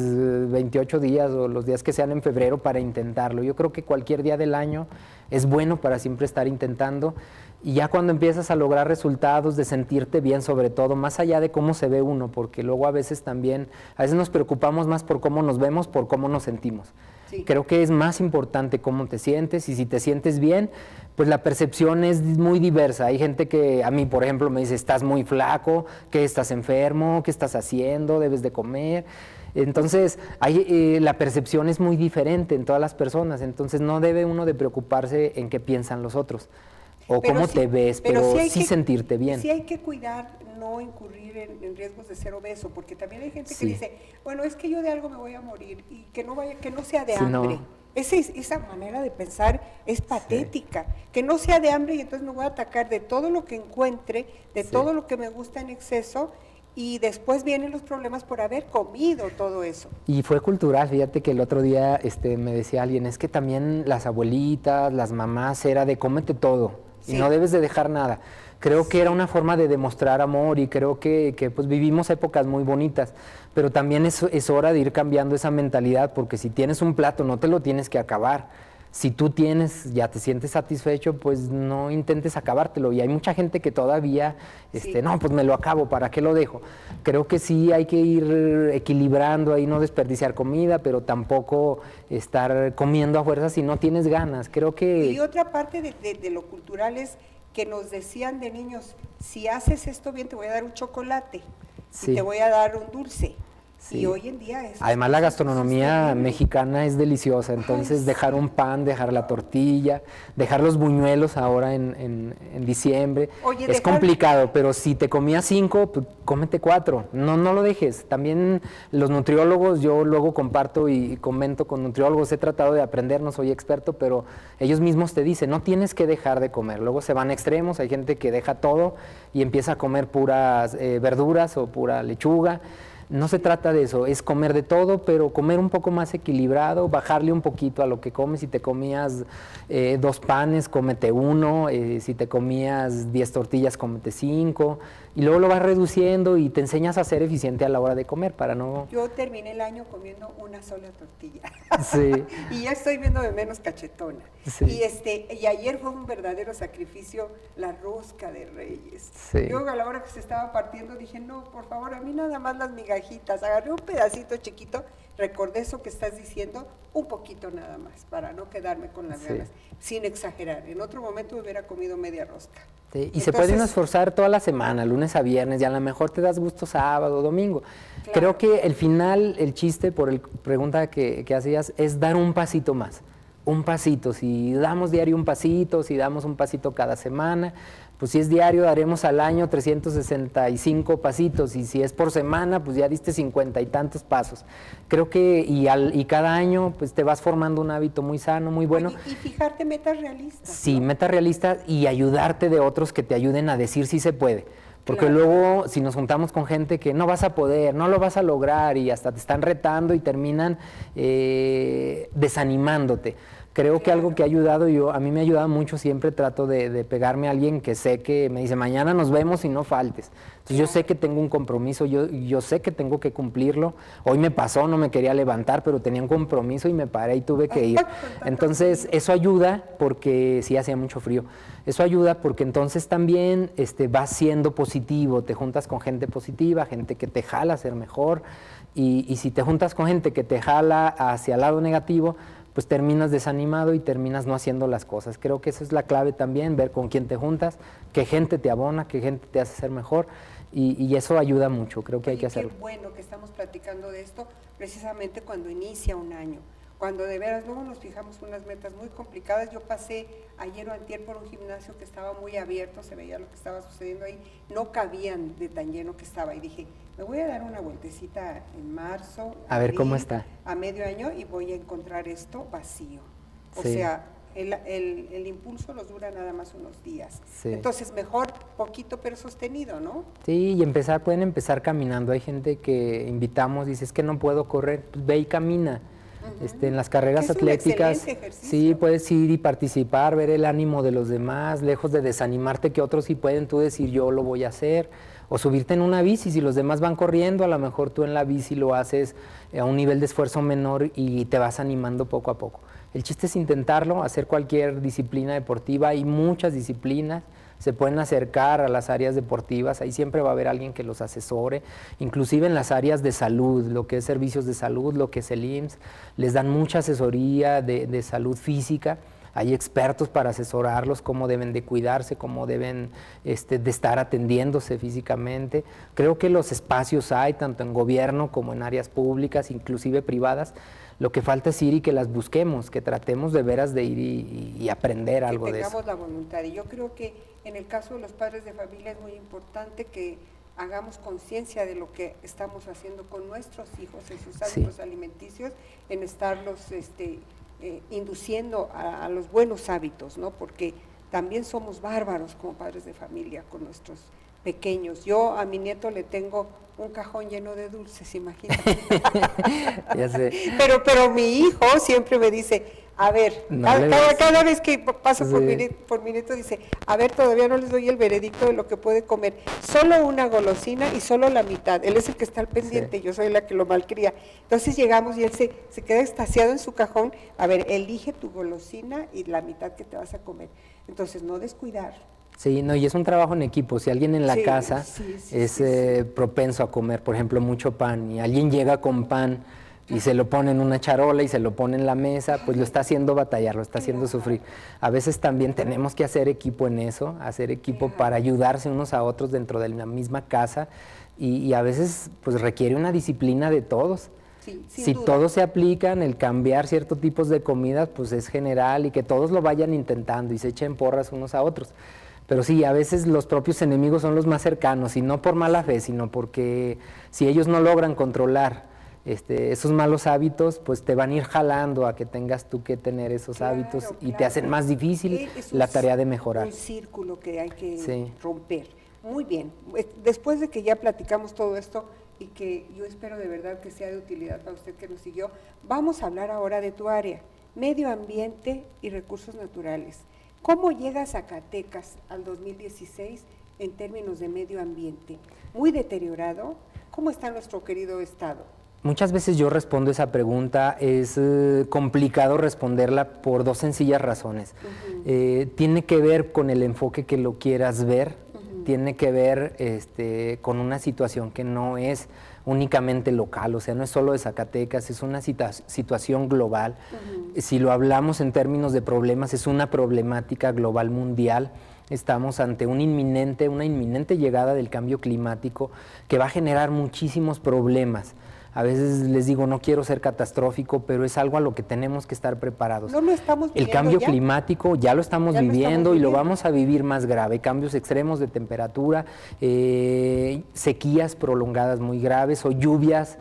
28 días o los días que sean en febrero para intentarlo. Yo creo que cualquier día del año es bueno para siempre estar intentando, y ya cuando empiezas a lograr resultados, de sentirte bien sobre todo, más allá de cómo se ve uno, porque luego a veces nos preocupamos más por cómo nos vemos, por cómo nos sentimos. Creo que es más importante cómo te sientes, y si te sientes bien, pues la percepción es muy diversa. Hay gente que a mí, por ejemplo, me dice, estás muy flaco, que estás enfermo, qué estás haciendo, debes de comer. Entonces, la percepción es muy diferente en todas las personas, entonces no debe uno de preocuparse en qué piensan los otros o cómo te ves, pero sí sentirte bien. Sí hay que cuidar, no incurrir en riesgos de ser obeso, porque también hay gente que dice, bueno, es que yo de algo me voy a morir, y que no sea de hambre. Esa manera de pensar es patética, que no sea de hambre y entonces me voy a atacar de todo lo que encuentre, de todo lo que me gusta en exceso, y después vienen los problemas por haber comido todo eso. Y fue cultural, fíjate que el otro día me decía alguien, es que también las abuelitas, las mamás, era de cómete todo y no debes de dejar nada. Creo que era una forma de demostrar amor, y creo que pues vivimos épocas muy bonitas, pero también es hora de ir cambiando esa mentalidad, porque si tienes un plato no te lo tienes que acabar. Si tú tienes, ya te sientes satisfecho, pues no intentes acabártelo. Y hay mucha gente que todavía, no, pues me lo acabo, ¿para qué lo dejo? Creo que sí hay que ir equilibrando ahí, no desperdiciar comida, pero tampoco estar comiendo a fuerza si no tienes ganas. Creo que... Y otra parte de lo cultural es que nos decían de niños, si haces esto bien te voy a dar un chocolate, y te voy a dar un dulce. Sí. Y hoy en día es... Además la gastronomía mexicana es deliciosa, entonces dejar un pan, dejar la tortilla, dejar los buñuelos ahora en diciembre, es complicado, pero si te comías 5, pues cómete 4, no lo dejes. También los nutriólogos, yo luego comparto y comento con nutriólogos, he tratado de aprender, no soy experto, pero ellos mismos te dicen, no tienes que dejar de comer. Luego se van a extremos, hay gente que deja todo y empieza a comer puras verduras o pura lechuga. No se trata de eso, es comer de todo, pero comer un poco más equilibrado, bajarle un poquito a lo que comes. Si te comías 2 panes, cómete 1, si te comías 10 tortillas, cómete 5, y luego lo vas reduciendo y te enseñas a ser eficiente a la hora de comer para no... Yo terminé el año comiendo una sola tortilla. Sí. Y ya estoy viendo de menos cachetona. Sí. Y ayer fue un verdadero sacrificio la rosca de Reyes. Sí. Yo a la hora que se estaba partiendo dije, no, por favor, a mí nada más las migajitas. Agarré un pedacito chiquito, recordé eso que estás diciendo, un poquito nada más, para no quedarme con las ganas, sin exagerar. En otro momento me hubiera comido media rosca. Sí, y entonces, se puede uno esforzar toda la semana, lunes a viernes, y a lo mejor te das gusto sábado, domingo. Claro. Creo que el final, el chiste, por la pregunta que hacías, es dar un pasito más. Un pasito, si damos diario un pasito, si damos un pasito cada semana, pues si es diario daremos al año 365 pasitos, y si es por semana, pues ya diste 50 y tantos pasos. Creo que, y cada año, pues te vas formando un hábito muy sano, muy bueno. Oye, y fijarte metas realistas. Sí, ¿no? Metas realistas, y ayudarte de otros que te ayuden a decir si se puede. Porque luego, si nos juntamos con gente que no vas a poder, no lo vas a lograr, y hasta te están retando y terminan desanimándote. Creo que algo que ha ayudado, a mí me ha ayudado mucho, siempre trato de pegarme a alguien que sé que me dice, mañana nos vemos y no faltes. Entonces yo sé que tengo un compromiso, yo sé que tengo que cumplirlo. Hoy me pasó, no me quería levantar, pero tenía un compromiso y me paré y tuve que ir. Entonces eso ayuda, porque sí hacía mucho frío. Eso ayuda porque entonces también vas siendo positivo, te juntas con gente positiva, gente que te jala a ser mejor, y si te juntas con gente que te jala hacia el lado negativo, pues terminas desanimado y terminas no haciendo las cosas. Creo que esa es la clave también, ver con quién te juntas, qué gente te abona, qué gente te hace ser mejor, y eso ayuda mucho, creo que hay que hacerlo. Qué bueno que estamos platicando de esto precisamente cuando inicia un año, cuando de veras luego nos fijamos unas metas muy complicadas. Yo pasé ayer o antier por un gimnasio que estaba muy abierto, se veía lo que estaba sucediendo ahí, no cabían de tan lleno que estaba, y dije, me voy a dar una vueltecita en marzo, a ver cómo está, a medio año, y voy a encontrar esto vacío. O sea, el impulso nos dura nada más unos días. Sí. Entonces mejor poquito pero sostenido, ¿no? Sí, y pueden empezar caminando. Hay gente que invitamos, dice, es que no puedo correr, pues ve y camina. En las carreras atléticas, sí, puedes ir y participar, ver el ánimo de los demás, lejos de desanimarte que otros sí pueden, tú decir yo lo voy a hacer, o subirte en una bici. Si los demás van corriendo, a lo mejor tú en la bici lo haces a un nivel de esfuerzo menor y te vas animando poco a poco. El chiste es intentarlo, hacer cualquier disciplina deportiva. Hay muchas disciplinas, se pueden acercar a las áreas deportivas, ahí siempre va a haber alguien que los asesore, inclusive en las áreas de salud, lo que es servicios de salud, lo que es el IMSS, les dan mucha asesoría de salud física. Hay expertos para asesorarlos, cómo deben de cuidarse, cómo deben de estar atendiéndose físicamente. Creo que los espacios hay, tanto en gobierno como en áreas públicas, inclusive privadas. Lo que falta es ir y que las busquemos, que tratemos de veras de ir y aprender algo de eso. Que tengamos la voluntad. Y yo creo que en el caso de los padres de familia es muy importante que hagamos conciencia de lo que estamos haciendo con nuestros hijos en sus hábitos alimenticios, en estarlos induciendo a los buenos hábitos, ¿no? Porque también somos bárbaros como padres de familia con nuestros pequeños. Yo a mi nieto le tengo un cajón lleno de dulces, imagínate. Ya sé. Pero mi hijo siempre me dice, A ver, No cada vez que paso Sí. por mi nieto dice, a ver, todavía no les doy el veredicto de lo que puede comer. Solo una golosina y solo la mitad. Él es el que está al pendiente, yo soy la que lo malcría. Entonces llegamos y él se queda extasiado en su cajón. A ver, elige tu golosina y la mitad que te vas a comer. Entonces, no descuidar. Sí, no, y es un trabajo en equipo. Si alguien en la Sí, casa sí, es propenso a comer, por ejemplo, mucho pan, y alguien llega con pan y se lo pone en una charola y se lo pone en la mesa, pues lo está haciendo batallar, lo está haciendo sufrir. A veces también tenemos que hacer equipo en eso, hacer equipo para ayudarse unos a otros dentro de la misma casa, y a veces pues requiere una disciplina de todos. Sí, sin Si duda. todos se aplican, el cambiar ciertos tipos de comidas, pues es general, y que todos lo vayan intentando y se echen porras unos a otros. Pero sí, a veces los propios enemigos son los más cercanos, y no por mala fe, sino porque si ellos no logran controlar esos malos hábitos, pues te van a ir jalando a que tengas tú que tener esos hábitos, y te hacen más difícil Es la tarea de mejorar. un círculo que hay que Sí. romper. Muy bien. Después de que ya platicamos todo esto y que yo espero de verdad que sea de utilidad para usted que nos siguió, vamos a hablar ahora de tu área, medio ambiente y recursos naturales. ¿Cómo llega Zacatecas al 2016 en términos de medio ambiente? ¿Muy deteriorado? ¿Cómo está nuestro querido estado? Muchas veces yo respondo esa pregunta, es complicado responderla por dos sencillas razones. Tiene que ver con el enfoque que lo quieras ver, tiene que ver con una situación que no es únicamente local, o sea, no es solo de Zacatecas, es una situación global. Si lo hablamos en términos de problemas, es una problemática global mundial. Estamos ante una inminente llegada del cambio climático que va a generar muchísimos problemas. A veces les digo, no quiero ser catastrófico, pero es algo a lo que tenemos que estar preparados. ¿No lo estamos El viviendo cambio ya? climático ya lo estamos Ya lo viviendo estamos y lo viviendo. vamos a vivir más grave. Cambios extremos de temperatura, sequías prolongadas muy graves o lluvias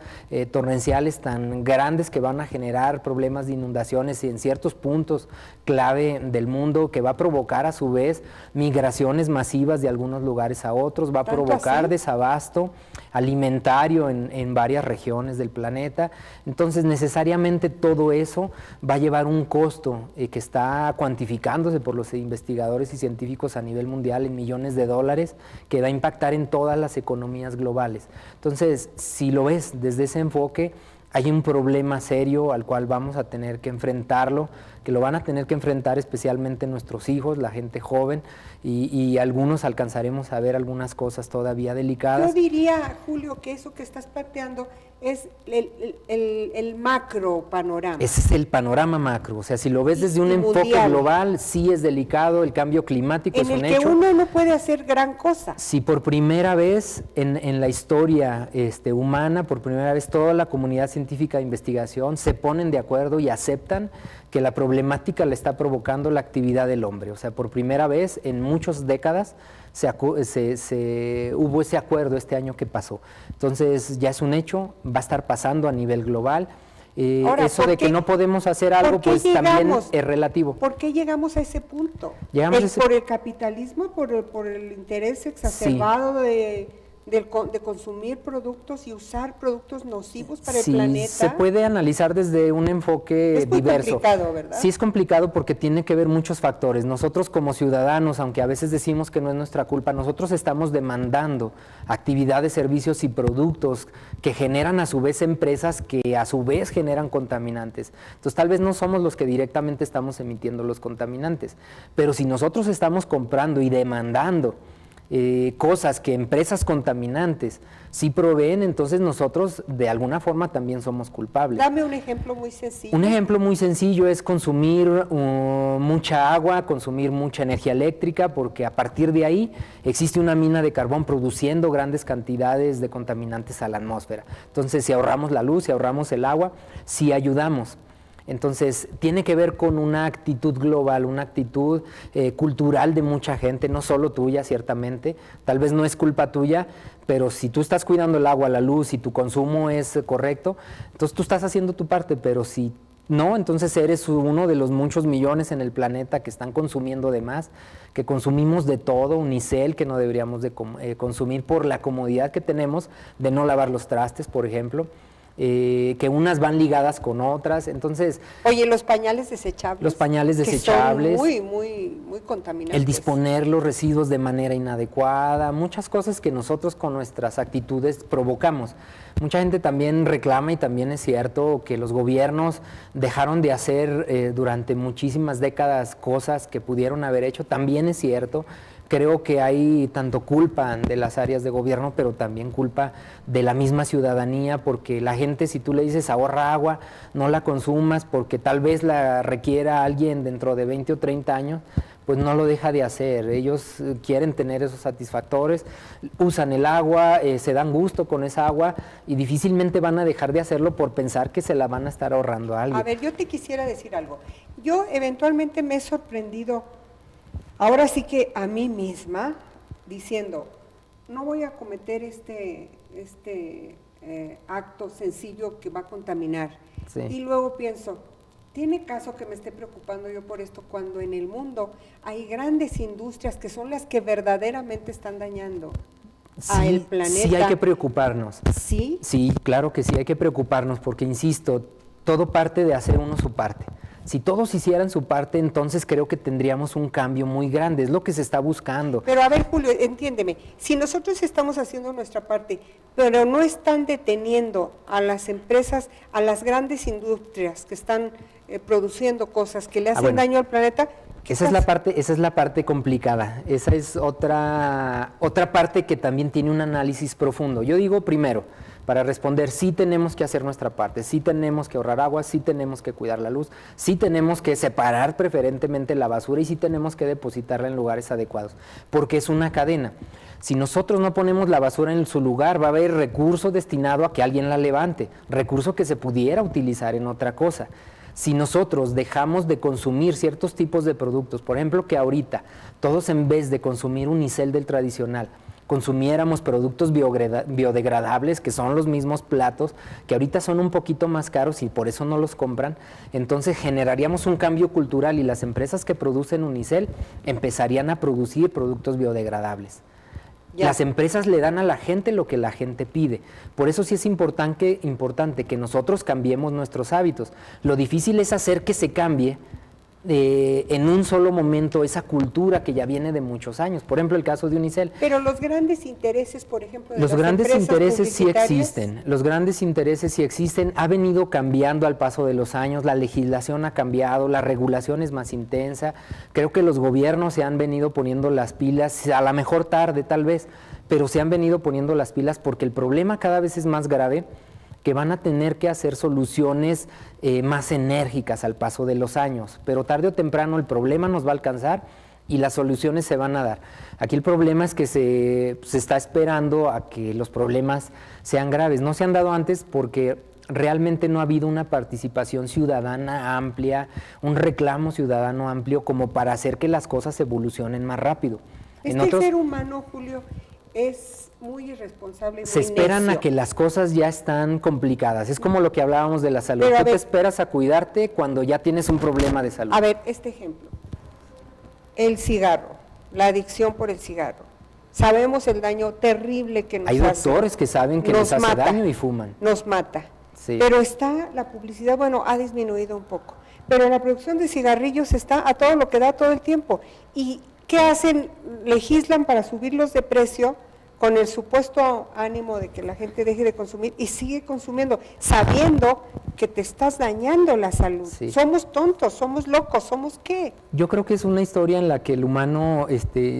torrenciales tan grandes que van a generar problemas de inundaciones en ciertos puntos clave del mundo, que va a provocar a su vez migraciones masivas de algunos lugares a otros, va a ¿Tanto provocar así? desabasto alimentario en varias regiones del planeta. Entonces, necesariamente todo eso va a llevar un costo que está cuantificándose por los investigadores y científicos a nivel mundial en millones de dólares, que va a impactar en todas las economías globales. Entonces, si lo ves desde ese enfoque, hay un problema serio al cual vamos a tener que enfrentarlo, que lo van a tener que enfrentar especialmente nuestros hijos, la gente joven, y algunos alcanzaremos a ver algunas cosas todavía delicadas. Yo diría, Julio, que eso que estás planteando es el macro panorama. Ese es el panorama macro, o sea, si lo ves desde un Y enfoque mundial. global, sí es delicado, el cambio climático en es el un que hecho. uno no puede hacer gran cosa. Si por primera vez en la historia humana, por primera vez toda la comunidad científica de investigación se ponen de acuerdo y aceptan que la problemática la está provocando la actividad del hombre. O sea, por primera vez en muchas décadas hubo ese acuerdo este año que pasó. Entonces ya es un hecho, va a estar pasando a nivel global. Ahora, Eso ¿por de que qué- no podemos hacer algo, por qué pues también llegamos? es relativo. ¿Por qué llegamos a ese punto? Llegamos a ese- ¿Por el capitalismo, por el interés exacerbado de consumir productos y usar productos nocivos para el Sí, planeta? se puede analizar desde un enfoque Es muy diverso. complicado, ¿verdad? Sí, es complicado porque tiene que ver muchos factores. Nosotros como ciudadanos, aunque a veces decimos que no es nuestra culpa, nosotros estamos demandando actividades, servicios y productos que generan a su vez empresas que a su vez generan contaminantes. Entonces tal vez no somos los que directamente estamos emitiendo los contaminantes, pero si nosotros estamos comprando y demandando cosas que empresas contaminantes sí proveen, entonces nosotros de alguna forma también somos culpables. Dame un ejemplo muy sencillo. Un ejemplo muy sencillo es consumir mucha agua, consumir mucha energía eléctrica, porque a partir de ahí existe una mina de carbón produciendo grandes cantidades de contaminantes a la atmósfera. Entonces, si ahorramos la luz, si ahorramos el agua, sí ayudamos. Entonces, tiene que ver con una actitud global, una actitud cultural de mucha gente, no solo tuya, ciertamente. Tal vez no es culpa tuya, pero si tú estás cuidando el agua, la luz y tu consumo es correcto, entonces tú estás haciendo tu parte, pero si no, entonces eres uno de los muchos millones en el planeta que están consumiendo de más, que consumimos de todo, unicel, que no deberíamos de consumir por la comodidad que tenemos de no lavar los trastes, por ejemplo. que unas van ligadas con otras, entonces... Oye, los pañales desechables. Los pañales desechables. Que son muy contaminantes. El disponer los residuos de manera inadecuada, muchas cosas que nosotros con nuestras actitudes provocamos. Mucha gente también reclama, y también es cierto, que los gobiernos dejaron de hacer durante muchísimas décadas cosas que pudieron haber hecho, también es cierto. Creo que hay tanto culpa de las áreas de gobierno, pero también culpa de la misma ciudadanía, porque la gente, si tú le dices ahorra agua, no la consumas porque tal vez la requiera alguien dentro de 20 o 30 años, pues no lo deja de hacer. Ellos quieren tener esos satisfactores, usan el agua, se dan gusto con esa agua y difícilmente van a dejar de hacerlo por pensar que se la van a estar ahorrando a alguien. A ver, yo te quisiera decir algo. Yo eventualmente me he sorprendido, ahora sí que a mí misma, diciendo, no voy a cometer este acto sencillo que va a contaminar. Sí. Y luego pienso, ¿tiene caso que me esté preocupando yo por esto cuando en el mundo hay grandes industrias que son las que verdaderamente están dañando al planeta? Sí hay que preocuparnos. ¿Sí? Sí, claro que sí hay que preocuparnos porque, insisto, todo parte de hacer uno su parte. Si todos hicieran su parte, entonces creo que tendríamos un cambio muy grande, es lo que se está buscando. Pero a ver, Julio, entiéndeme, si nosotros estamos haciendo nuestra parte, pero no están deteniendo a las empresas, a las grandes industrias que están produciendo cosas que le hacen daño al planeta. Esa es la parte complicada, esa es otra parte que también tiene un análisis profundo. Yo digo primero, para responder, sí tenemos que hacer nuestra parte, sí tenemos que ahorrar agua, sí tenemos que cuidar la luz, sí tenemos que separar preferentemente la basura y sí tenemos que depositarla en lugares adecuados, porque es una cadena. Si nosotros no ponemos la basura en su lugar, va a haber recurso destinado a que alguien la levante, recurso que se pudiera utilizar en otra cosa. Si nosotros dejamos de consumir ciertos tipos de productos, por ejemplo, que ahorita todos en vez de consumir unicel del tradicional, consumiéramos productos biodegradables, que son los mismos platos, que ahorita son un poquito más caros y por eso no los compran, entonces generaríamos un cambio cultural y las empresas que producen unicel empezarían a producir productos biodegradables. Ya. Las empresas le dan a la gente lo que la gente pide. Por eso sí es importante que nosotros cambiemos nuestros hábitos. Lo difícil es hacer que se cambie en un solo momento esa cultura que ya viene de muchos años. Por ejemplo, el caso de unicel. Pero los grandes intereses, por ejemplo, de los las grandes intereses sí publicitarias. existen. Los grandes intereses sí existen. Ha venido cambiando al paso de los años. La legislación ha cambiado, la regulación es más intensa. Creo que los gobiernos se han venido poniendo las pilas, a lo mejor tarde tal vez, pero se han venido poniendo las pilas porque el problema cada vez es más grave, que van a tener que hacer soluciones más enérgicas al paso de los años, pero tarde o temprano el problema nos va a alcanzar y las soluciones se van a dar. Aquí el problema es que se está esperando a que los problemas sean graves. No se han dado antes porque realmente no ha habido una participación ciudadana amplia, un reclamo ciudadano amplio como para hacer que las cosas evolucionen más rápido. El ser humano, Julio, es muy irresponsable y muy se esperan necio. A que las cosas ya están complicadas. Es como lo que hablábamos de la salud. Pero, tú te esperas a cuidarte cuando ya tienes un problema de salud. A ver, este ejemplo. El cigarro, la adicción por el cigarro. Sabemos el daño terrible que nos hace. Hay doctores que saben que nos hace daño y fuman. Nos mata. Sí. Pero está la publicidad, bueno, ha disminuido un poco. Pero la producción de cigarrillos está a todo lo que da todo el tiempo. ¿Y qué hacen? Legislan para subirlos de precio con el supuesto ánimo de que la gente deje de consumir y sigue consumiendo, sabiendo que te estás dañando la salud. Sí. Somos tontos, somos locos, ¿somos qué? Yo creo que es una historia en la que el humano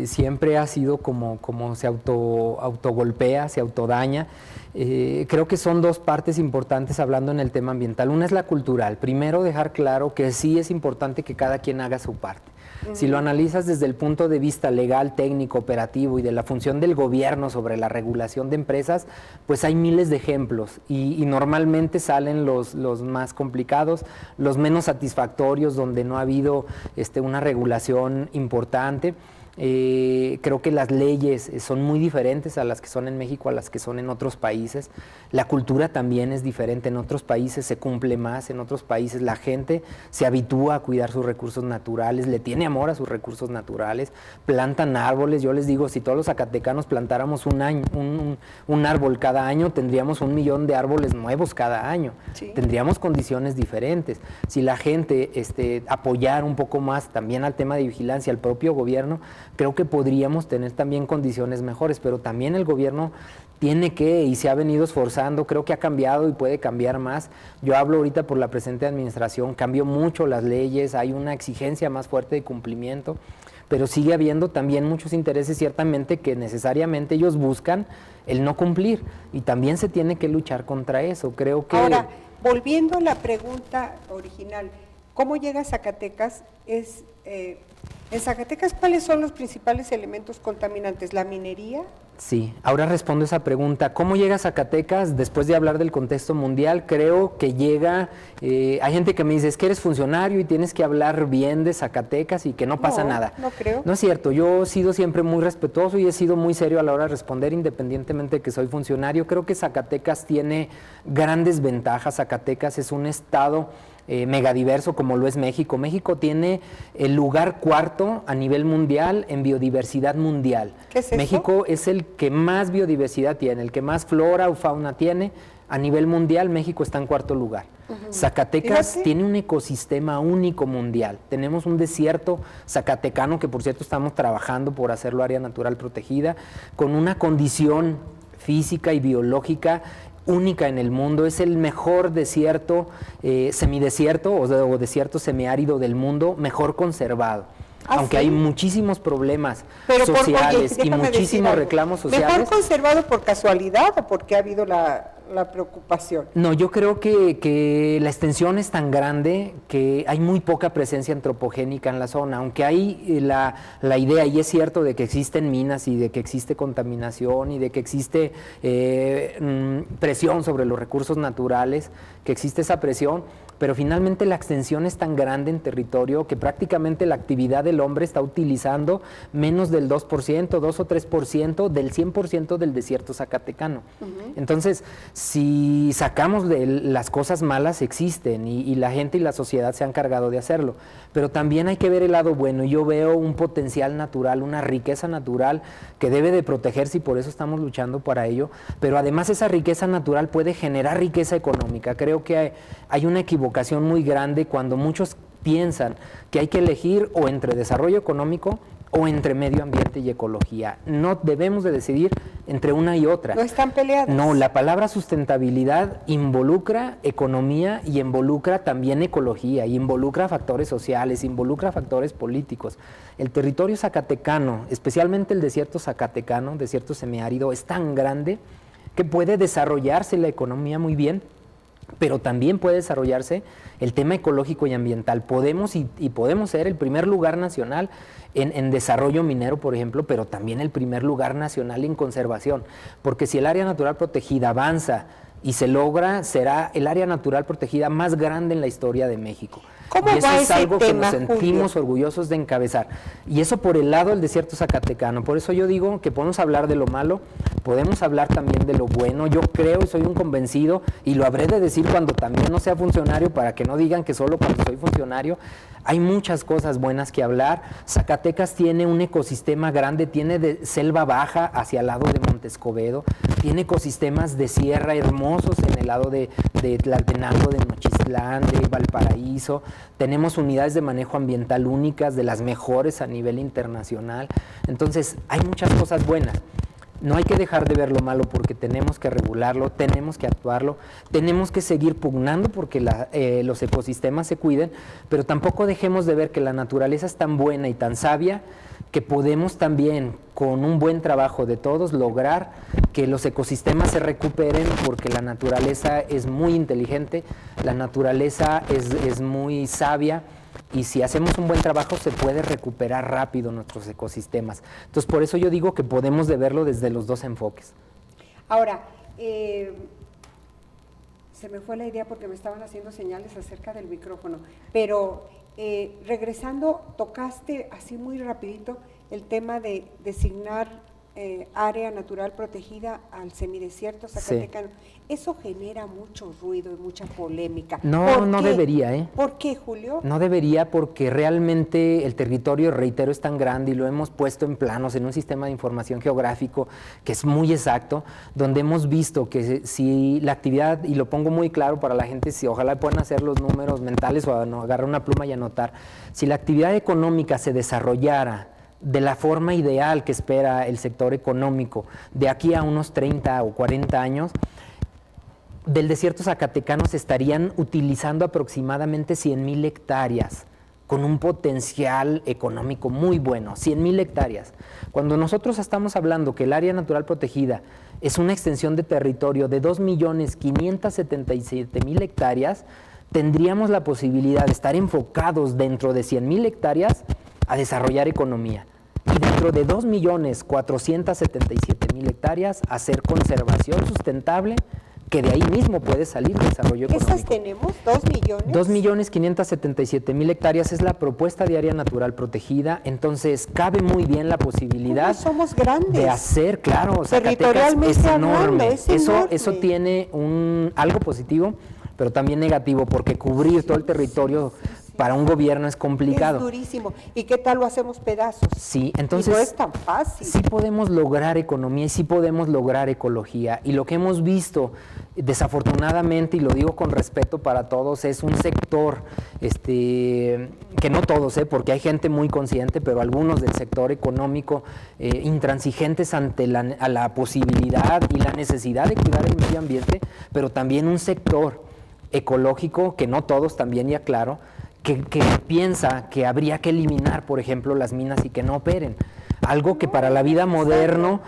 siempre ha sido como se autogolpea, se autodaña. Creo que son dos partes importantes hablando en el tema ambiental. Una es la cultural. Primero, dejar claro que sí es importante que cada quien haga su parte. Si lo analizas desde el punto de vista legal, técnico, operativo y de la función del gobierno sobre la regulación de empresas, pues hay miles de ejemplos y normalmente salen los más complicados, los menos satisfactorios, donde no ha habido una regulación importante. Creo que las leyes son muy diferentes a las que son en México, a las que son en otros países. La cultura también es diferente. En otros países se cumple más, en otros países la gente se habitúa a cuidar sus recursos naturales, le tiene amor a sus recursos naturales, plantan árboles. Yo les digo, si todos los zacatecanos plantáramos un árbol cada año, tendríamos 1 millón de árboles nuevos cada año. Sí. Tendríamos condiciones diferentes. Si la gente apoyara un poco más también al tema de vigilancia, al propio gobierno, creo que podríamos tener también condiciones mejores, pero también el gobierno tiene que, y se ha venido esforzando, creo que ha cambiado y puede cambiar más. Yo hablo ahorita por la presente administración, cambió mucho las leyes, hay una exigencia más fuerte de cumplimiento, pero sigue habiendo también muchos intereses ciertamente que necesariamente ellos buscan el no cumplir, y también se tiene que luchar contra eso. Creo que... Ahora, volviendo a la pregunta original, ¿cómo llega a Zacatecas? En Zacatecas, ¿cuáles son los principales elementos contaminantes? ¿La minería? Sí, ahora respondo esa pregunta. ¿Cómo llega a Zacatecas? Después de hablar del contexto mundial, creo que llega, hay gente que me dice, es que eres funcionario y tienes que hablar bien de Zacatecas y que no pasa nada. No creo. No es cierto, yo he sido siempre muy respetuoso y he sido muy serio a la hora de responder, independientemente de que soy funcionario. Creo que Zacatecas tiene grandes ventajas. Zacatecas es un estado megadiverso como lo es México. México tiene el lugar 4º a nivel mundial en biodiversidad mundial. ¿Qué es eso? México es el que más biodiversidad tiene, el que más flora o fauna tiene. A nivel mundial, México está en 4º lugar. Zacatecas tiene un ecosistema único mundial. Tenemos un desierto zacatecano, que por cierto estamos trabajando por hacerlo área natural protegida, con una condición física y biológica única en el mundo. Es el mejor desierto, semidesierto o desierto semiárido del mundo, mejor conservado. Aunque hay muchísimos problemas sociales y muchísimos reclamos sociales. ¿Mejor conservado por casualidad o porque ha habido la preocupación? No, yo creo que la extensión es tan grande que hay muy poca presencia antropogénica en la zona, aunque hay la idea, y es cierto, de que existen minas y de que existe contaminación y de que existe presión sobre los recursos naturales, que existe esa presión, pero finalmente la extensión es tan grande en territorio que prácticamente la actividad del hombre está utilizando menos del 2%, 2 o 3% del 100% del desierto zacatecano. Entonces, si sacamos de las cosas malas, existen, y la gente y la sociedad se han encargado de hacerlo, pero también hay que ver el lado bueno. Yo veo un potencial natural, una riqueza natural que debe de protegerse, y por eso estamos luchando para ello, pero además esa riqueza natural puede generar riqueza económica. Creo que hay una equivocación muy grande cuando muchos piensan que hay que elegir o entre desarrollo económico o entre medio ambiente y ecología. No debemos de decidir entre una y otra. No están peleadas. No, la palabra sustentabilidad involucra economía y involucra también ecología, y involucra factores sociales, involucra factores políticos. El territorio zacatecano, especialmente el desierto zacatecano, desierto semiárido, es tan grande que puede desarrollarse la economía muy bien, pero también puede desarrollarse el tema ecológico y ambiental. Podemos podemos ser el primer lugar nacional en desarrollo minero, por ejemplo, pero también el primer lugar nacional en conservación, porque si el área natural protegida avanza y se logra, será el área natural protegida más grande en la historia de México. ¿Cómo y eso va es ese algo tema, que nos sentimos Julio? orgullosos de encabezar. Y eso por el lado del desierto zacatecano. Por eso yo digo que podemos hablar de lo malo, podemos hablar también de lo bueno. Yo creo y soy un convencido, y lo habré de decir cuando también no sea funcionario, para que no digan que solo cuando soy funcionario. Hay muchas cosas buenas que hablar. Zacatecas tiene un ecosistema grande, tiene de selva baja hacia el lado de Montescobedo, tiene ecosistemas de sierra hermosos en el lado de Tlaltenango, de Nochistlán, de Valparaíso. Tenemos unidades de manejo ambiental únicas, de las mejores a nivel internacional. Entonces, hay muchas cosas buenas. No hay que dejar de ver lo malo, porque tenemos que regularlo, tenemos que actuarlo, tenemos que seguir pugnando porque los ecosistemas se cuiden, pero tampoco dejemos de ver que la naturaleza es tan buena y tan sabia que podemos también, con un buen trabajo de todos, lograr que los ecosistemas se recuperen, porque la naturaleza es muy inteligente, la naturaleza es muy sabia, y si hacemos un buen trabajo se puede recuperar rápido nuestros ecosistemas. Entonces, por eso yo digo que podemos de verlo desde los dos enfoques. Ahora, se me fue la idea porque me estaban haciendo señales acerca del micrófono, pero regresando, tocaste así muy rapidito el tema de designar área natural protegida al semidesierto zacatecano. Sí. Eso genera mucho ruido y mucha polémica. No, no debería, ¿eh? ¿Por qué, Julio? No debería, porque realmente el territorio, reitero, es tan grande y lo hemos puesto en planos, en un sistema de información geográfico que es muy exacto, donde hemos visto que si la actividad, y lo pongo muy claro para la gente, si ojalá puedan hacer los números mentales o agarrar una pluma y anotar, si la actividad económica se desarrollara de la forma ideal que espera el sector económico de aquí a unos 30 o 40 años, del desierto zacatecano se estarían utilizando aproximadamente 100,000 hectáreas, con un potencial económico muy bueno, 100,000 hectáreas. Cuando nosotros estamos hablando que el área natural protegida es una extensión de territorio de 2,577,000 hectáreas, tendríamos la posibilidad de estar enfocados dentro de 100,000 hectáreas a desarrollar economía. Y dentro de 2,477,000 hectáreas, hacer conservación sustentable, que de ahí mismo puede salir desarrollo económico. ¿Esas tenemos? ¿2 millones? 2,577,000 hectáreas es la propuesta de área natural protegida, entonces cabe muy bien la posibilidad somos grandes de hacer, claro, Zacatecas es enorme. Eso tiene algo positivo, pero también negativo, porque cubrir todo el territorio para un gobierno es complicado. Es durísimo. ¿Y qué tal lo hacemos pedazos? Sí, entonces y no es tan fácil. Sí podemos lograr economía y sí podemos lograr ecología. Y lo que hemos visto, desafortunadamente, y lo digo con respeto para todos, es un sector, que no todos, porque hay gente muy consciente, pero algunos del sector económico, intransigentes ante la posibilidad y la necesidad de cuidar el medio ambiente, pero también un sector ecológico, que no todos también, ya claro, que piensa que habría que eliminar, por ejemplo, las minas y que no operen. Algo que para la vida moderna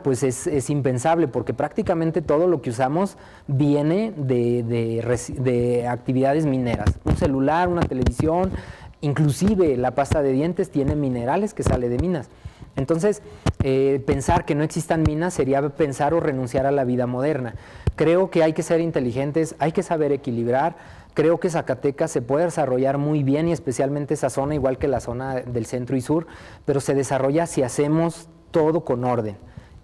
pues es impensable, porque prácticamente todo lo que usamos viene de actividades mineras. Un celular, una televisión, inclusive la pasta de dientes tiene minerales que sale de minas. Entonces, pensar que no existan minas sería pensar o renunciar a la vida moderna. Creo que hay que ser inteligentes, hay que saber equilibrar. Creo que Zacatecas se puede desarrollar muy bien, y especialmente esa zona, igual que la zona del centro y sur, pero se desarrolla si hacemos todo con orden.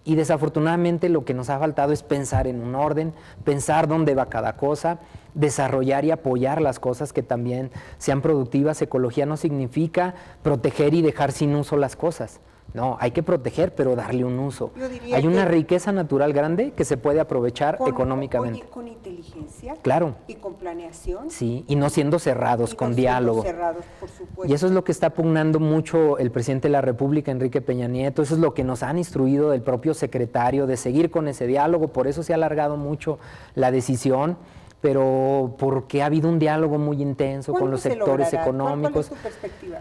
Y desafortunadamente lo que nos ha faltado es pensar en un orden, pensar dónde va cada cosa, desarrollar y apoyar las cosas que también sean productivas. Ecología no significa proteger y dejar sin uso las cosas. No, hay que proteger, pero darle un uso. Hay una riqueza natural grande que se puede aprovechar económicamente. Con inteligencia. Claro. Y con planeación. Sí, y no siendo cerrados, con diálogo. Cerrados, por supuesto. Y eso es lo que está pugnando mucho el presidente de la República, Enrique Peña Nieto. Eso es lo que nos han instruido del propio secretario, de seguir con ese diálogo. Por eso se ha alargado mucho la decisión, pero porque ha habido un diálogo muy intenso con los sectores económicos. ¿Cuál es su perspectiva?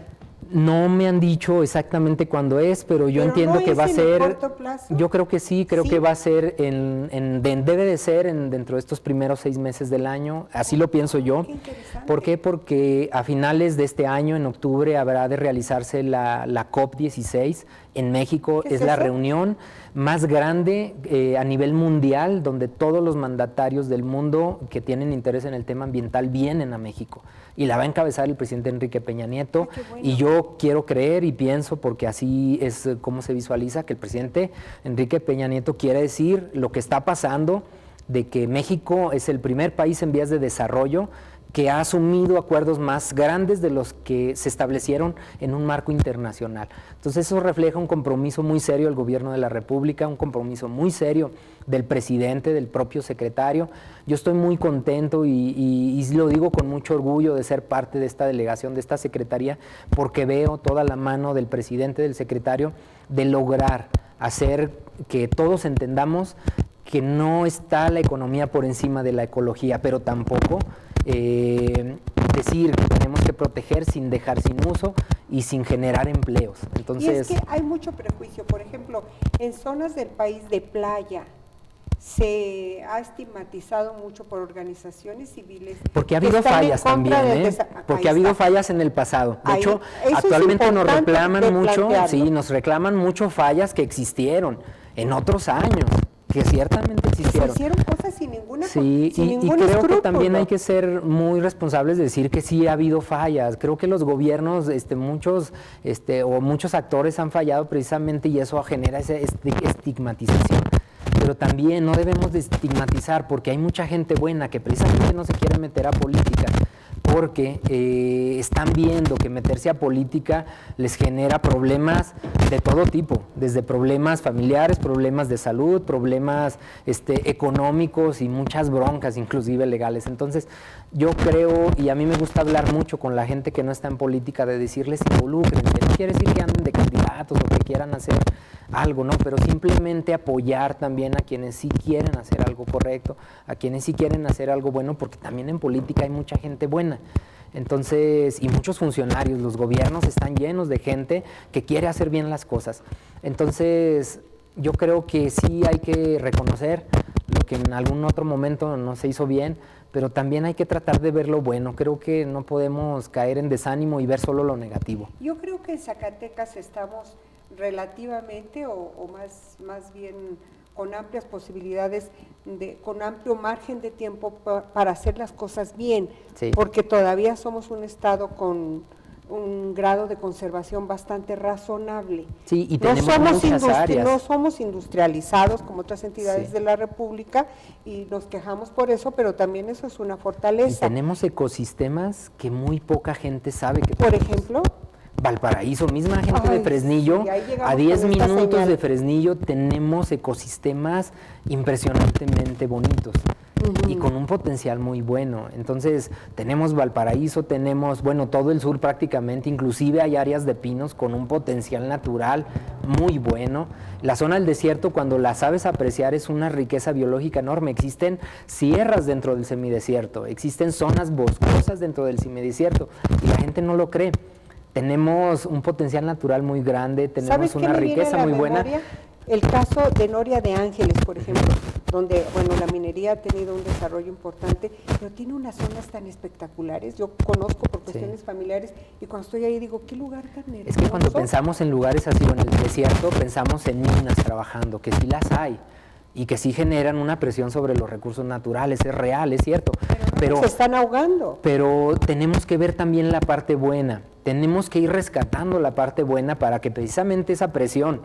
No me han dicho exactamente cuándo es, pero yo entiendo que va a ser. ¿Corto plazo? Yo creo que sí, creo que va a ser debe de ser dentro de estos primeros 6 meses del año. Así lo pienso yo. Qué interesante. ¿Por qué? Porque a finales de este año, en octubre, habrá de realizarse la COP16 en México. Es la reunión más grande a nivel mundial, donde todos los mandatarios del mundo que tienen interés en el tema ambiental vienen a México. Y la va a encabezar el presidente Enrique Peña Nieto. Bueno. Y yo quiero creer y pienso, porque así es como se visualiza, que el presidente Enrique Peña Nieto quiere decir lo que está pasando, de que México es el primer país en vías de desarrollo que ha asumido acuerdos más grandes de los que se establecieron en un marco internacional. Entonces eso refleja un compromiso muy serio del gobierno de la República, un compromiso muy serio del presidente, del propio secretario. Yo estoy muy contento y lo digo con mucho orgullo de ser parte de esta delegación, de esta secretaría, porque veo toda la mano del presidente, del secretario, de lograr hacer que todos entendamos que no está la economía por encima de la ecología, pero tampoco decir que tenemos que proteger sin dejar sin uso y sin generar empleos. Entonces, y es que hay mucho prejuicio. Por ejemplo, en zonas del país de playa se ha estigmatizado mucho por organizaciones civiles. Porque ha habido fallas también, porque ha habido fallas en el pasado. De hecho, actualmente nos reclaman mucho, sí, nos reclaman mucho fallas que existieron en otros años. que ciertamente existieron. Se hicieron cosas sin ninguna Sí, sin y ningún creo escrúpulo. que también hay que ser muy responsables de decir que sí ha habido fallas. Creo que los gobiernos, muchos actores han fallado precisamente y eso genera esa estigmatización. Pero también no debemos de estigmatizar porque hay mucha gente buena que precisamente no se quiere meter a política porque están viendo que meterse a política les genera problemas de todo tipo, desde problemas familiares, problemas de salud, problemas económicos y muchas broncas, inclusive legales. Entonces, yo creo, y a mí me gusta hablar mucho con la gente que no está en política, de decirles involúcrense. No quiere decir que anden de candidatos o que quieran hacer algo, ¿no? Pero simplemente apoyar también a quienes sí quieren hacer algo correcto, a quienes sí quieren hacer algo bueno, porque también en política hay mucha gente buena. Entonces, y muchos funcionarios, los gobiernos están llenos de gente que quiere hacer bien las cosas. Entonces, yo creo que sí hay que reconocer lo que en algún otro momento no se hizo bien, pero también hay que tratar de ver lo bueno. Creo que no podemos caer en desánimo y ver solo lo negativo. Yo creo que en Zacatecas estamos relativamente o más bien con amplias posibilidades, con amplio margen de tiempo para hacer las cosas bien, Sí. porque todavía somos un estado con un grado de conservación bastante razonable. Sí, y tenemos muchas áreas. No somos industrializados como otras entidades Sí. de la República y nos quejamos por eso, pero también eso es una Y fortaleza. tenemos ecosistemas que muy poca gente sabe que Por tenemos. ejemplo, Valparaíso, misma gente Ay, de Fresnillo, sí, ahí llegamos a 10 con esta minutos señal. de Fresnillo tenemos ecosistemas impresionantemente bonitos y con un potencial muy bueno. Entonces, tenemos Valparaíso, tenemos, bueno, todo el sur prácticamente, inclusive hay áreas de pinos con un potencial natural muy bueno. La zona del desierto, cuando la sabes apreciar, es una riqueza biológica enorme. Existen sierras dentro del semidesierto, existen zonas boscosas dentro del semidesierto y la gente no lo cree. Tenemos un potencial natural muy grande, tenemos una riqueza muy buena. El caso de Noria de Ángeles, por ejemplo, donde, bueno, la minería ha tenido un desarrollo importante, pero tiene unas zonas tan espectaculares. Yo conozco por cuestiones familiares y cuando estoy ahí digo, ¿qué lugar tan hermoso? Es que cuando pensamos en lugares así o en el desierto, pensamos en minas trabajando, que sí las hay y que sí generan una presión sobre los recursos naturales, es real, es cierto. Pero se están ahogando. Pero tenemos que ver también la parte buena, tenemos que ir rescatando la parte buena para que precisamente esa presión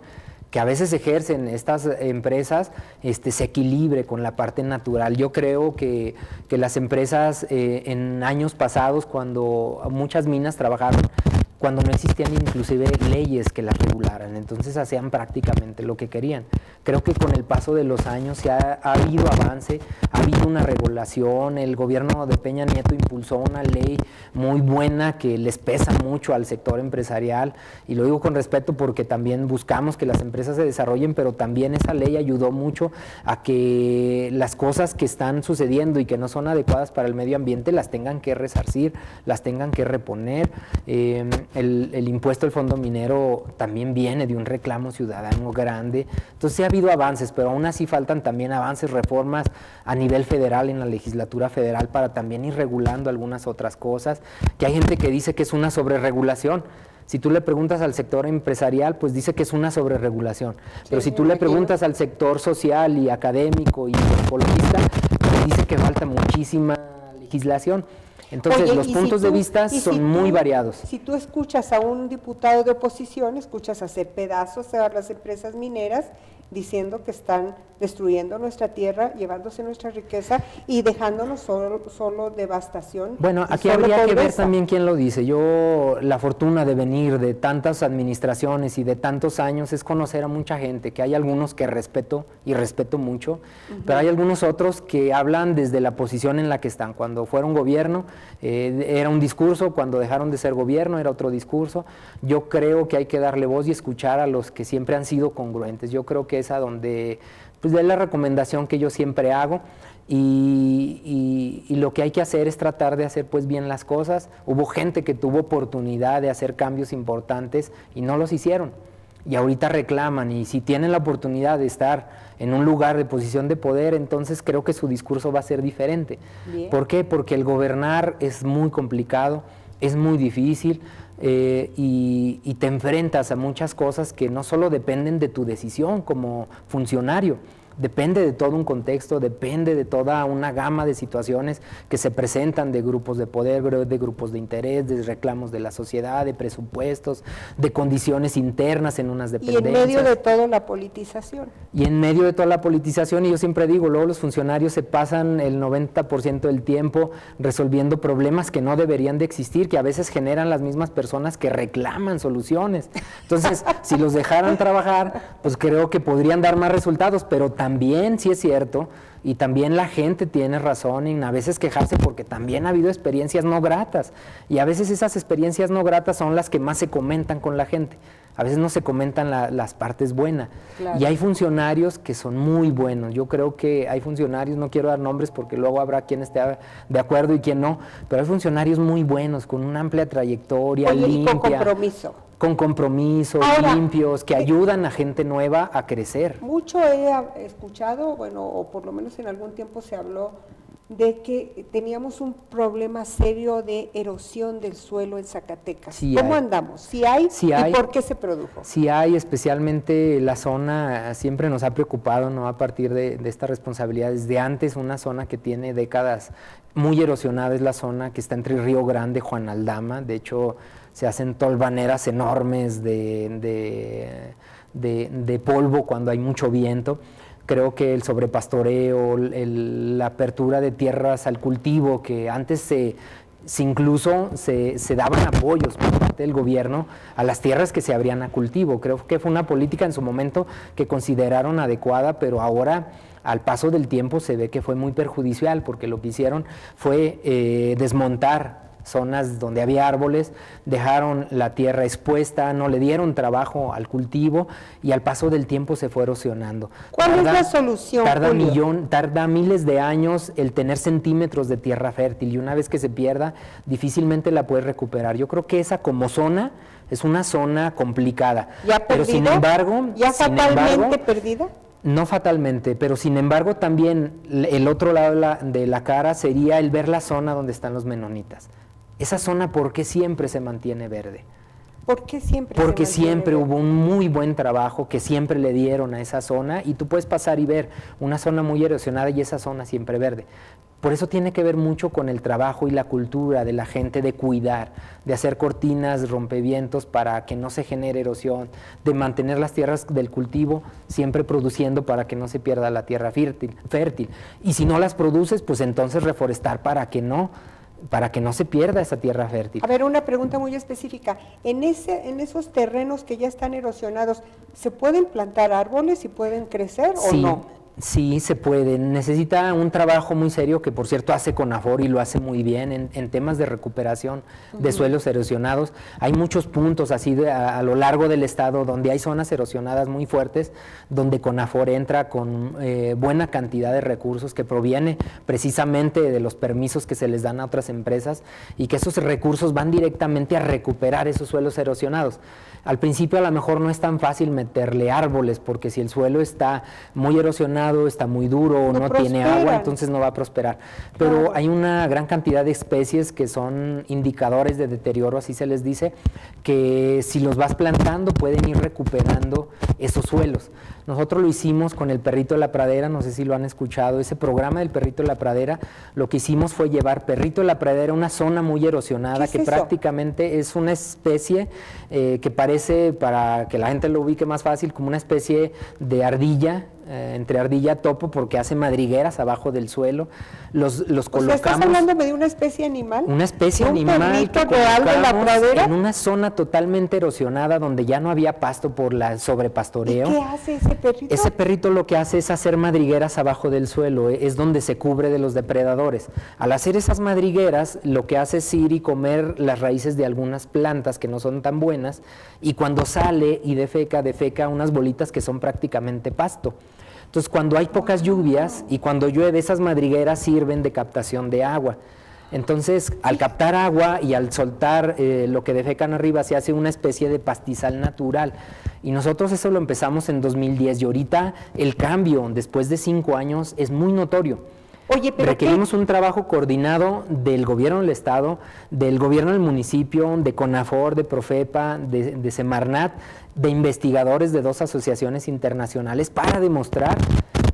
que a veces ejercen estas empresas se equilibre con la parte natural. Yo creo que las empresas en años pasados, cuando muchas minas trabajaron, cuando no existían inclusive leyes que las regularan, entonces hacían prácticamente lo que querían. Creo que con el paso de los años ha habido avance, ha habido una regulación, el gobierno de Peña Nieto impulsó una ley muy buena que les pesa mucho al sector empresarial, y lo digo con respeto porque también buscamos que las empresas se desarrollen, pero también esa ley ayudó mucho a que las cosas que están sucediendo y que no son adecuadas para el medio ambiente las tengan que resarcir, las tengan que reponer. El impuesto al fondo minero también viene de un reclamo ciudadano grande. Entonces sí ha habido avances, pero aún así faltan también avances, reformas a nivel federal, en la legislatura federal, para también ir regulando algunas otras cosas, que hay gente que dice que es una sobreregulación. Si tú le preguntas al sector empresarial, pues dice que es una sobreregulación. Pero si tú le preguntas al sector social y académico y ecologista, pues dice que falta muchísima legislación. Entonces, Oye, los puntos de vista son muy variados. Si tú escuchas a un diputado de oposición, escuchas hacer pedazos a las empresas mineras diciendo que están destruyendo nuestra tierra, llevándose nuestra riqueza y dejándonos solo devastación. Bueno, aquí habría que ver también quién lo dice. Yo, la fortuna de venir de tantas administraciones y de tantos años es conocer a mucha gente, que hay algunos que respeto y respeto mucho, pero hay algunos otros que hablan desde la posición en la que están. Cuando fueron gobierno era un discurso, cuando dejaron de ser gobierno era otro discurso. Yo creo que hay que darle voz y escuchar a los que siempre han sido congruentes. Yo creo que es a donde, pues, es la recomendación que yo siempre hago. Y lo que hay que hacer es tratar de hacer pues bien las cosas. Hubo gente que tuvo oportunidad de hacer cambios importantes y no los hicieron, y ahorita reclaman, y si tienen la oportunidad de estar en un lugar de posición de poder, entonces creo que su discurso va a ser diferente. Bien. ¿Por qué? Porque el gobernar es muy complicado, es muy difícil, y te enfrentas a muchas cosas que no solo dependen de tu decisión como funcionario, depende de todo un contexto, depende de toda una gama de situaciones que se presentan, de grupos de poder, de grupos de interés, de reclamos de la sociedad, de presupuestos, de condiciones internas en unas dependencias. Y en medio de todo la politización. Y en medio de toda la politización, y yo siempre digo, luego los funcionarios se pasan el 90% del tiempo resolviendo problemas que no deberían de existir, que a veces generan las mismas personas que reclaman soluciones. Entonces, si los dejaran trabajar, pues creo que podrían dar más resultados, pero también sí es cierto, y también la gente tiene razón en a veces quejarse porque también ha habido experiencias no gratas, y a veces esas experiencias no gratas son las que más se comentan con la gente. A veces no se comentan las partes buenas. Claro. Y hay funcionarios que son muy buenos. Yo creo que hay funcionarios, no quiero dar nombres porque luego habrá quien esté de acuerdo y quien no, pero hay funcionarios muy buenos, con una amplia trayectoria, limpia. Y con compromiso. Con compromiso, ahora, limpios, que ayudan a gente nueva a crecer. Mucho he escuchado, bueno, o por lo menos en algún tiempo se habló de que teníamos un problema serio de erosión del suelo en Zacatecas. Sí, ¿cómo andamos? ¿Sí hay? Sí hay. ¿Y por qué se produjo? Sí hay, especialmente la zona siempre nos ha preocupado, ¿no? A partir de esta responsabilidad. Desde antes, una zona que tiene décadas muy erosionada es la zona que está entre Río Grande y Juan Aldama. De hecho, se hacen tolvaneras enormes de polvo cuando hay mucho viento. Creo que el sobrepastoreo, la apertura de tierras al cultivo, que antes incluso se daban apoyos por parte del gobierno a las tierras que se abrían a cultivo. Creo que fue una política en su momento que consideraron adecuada, pero ahora al paso del tiempo se ve que fue muy perjudicial, porque lo que hicieron fue desmontar zonas donde había árboles, dejaron la tierra expuesta, no le dieron trabajo al cultivo y al paso del tiempo se fue erosionando. ¿Cuál es la solución, tarda miles de años el tener centímetros de tierra fértil, y una vez que se pierda, difícilmente la puedes recuperar. Yo creo que esa como zona es una zona complicada. ¿Ya pero perdido? Sin embargo... ¿Ya fatalmente perdida? No fatalmente, pero sin embargo también el otro lado de la cara sería el ver la zona donde están los menonitas. Esa zona, ¿por qué siempre se mantiene verde? ¿Por qué siempre? Porque siempre hubo un muy buen trabajo que siempre le dieron a esa zona, y tú puedes pasar y ver una zona muy erosionada y esa zona siempre verde. Por eso tiene que ver mucho con el trabajo y la cultura de la gente de cuidar, de hacer cortinas, rompevientos para que no se genere erosión, de mantener las tierras del cultivo siempre produciendo para que no se pierda la tierra fértil. Y si no las produces, pues entonces reforestar para que no se pierda esa tierra fértil. A ver, una pregunta muy específica. En esos terrenos que ya están erosionados, ¿se pueden plantar árboles y pueden crecer o no? Sí, se puede. Necesita un trabajo muy serio que, por cierto, hace CONAFOR y lo hace muy bien en temas de recuperación de suelos erosionados. Hay muchos puntos así a lo largo del estado donde hay zonas erosionadas muy fuertes, donde CONAFOR entra con buena cantidad de recursos que proviene precisamente de los permisos que se les dan a otras empresas, y que esos recursos van directamente a recuperar esos suelos erosionados. Al principio a lo mejor no es tan fácil meterle árboles, porque si el suelo está muy erosionado, está muy duro, no tiene agua, entonces no va a prosperar. Pero hay una gran cantidad de especies que son indicadores de deterioro, así se les dice, que si los vas plantando pueden ir recuperando esos suelos. Nosotros lo hicimos con el Perrito de la Pradera, no sé si lo han escuchado, ese programa del Perrito de la Pradera, lo que hicimos fue llevar Perrito de la Pradera a una zona muy erosionada, que prácticamente es una especie que parece, para que la gente lo ubique más fácil, como una especie de ardilla, entre ardilla y topo, porque hace madrigueras abajo del suelo. Los colocamos. ¿Estás hablando de una especie animal? Una especie animal que real de la pradera, en una zona totalmente erosionada donde ya no había pasto por la sobrepastoreo. ¿Y qué hace ese perrito? Ese perrito lo que hace es hacer madrigueras abajo del suelo, es donde se cubre de los depredadores. Al hacer esas madrigueras, lo que hace es ir y comer las raíces de algunas plantas que no son tan buenas, y cuando sale y defeca unas bolitas que son prácticamente pasto. Entonces, cuando hay pocas lluvias y cuando llueve, esas madrigueras sirven de captación de agua. Entonces, al captar agua y al soltar lo que defecan arriba, se hace una especie de pastizal natural. Y nosotros eso lo empezamos en 2010, y ahorita el cambio, después de 5 años, es muy notorio. Oye, pero requerimos un trabajo coordinado del gobierno del estado, del gobierno del municipio, de CONAFOR, de Profepa, de Semarnat, de investigadores de 2 asociaciones internacionales, para demostrar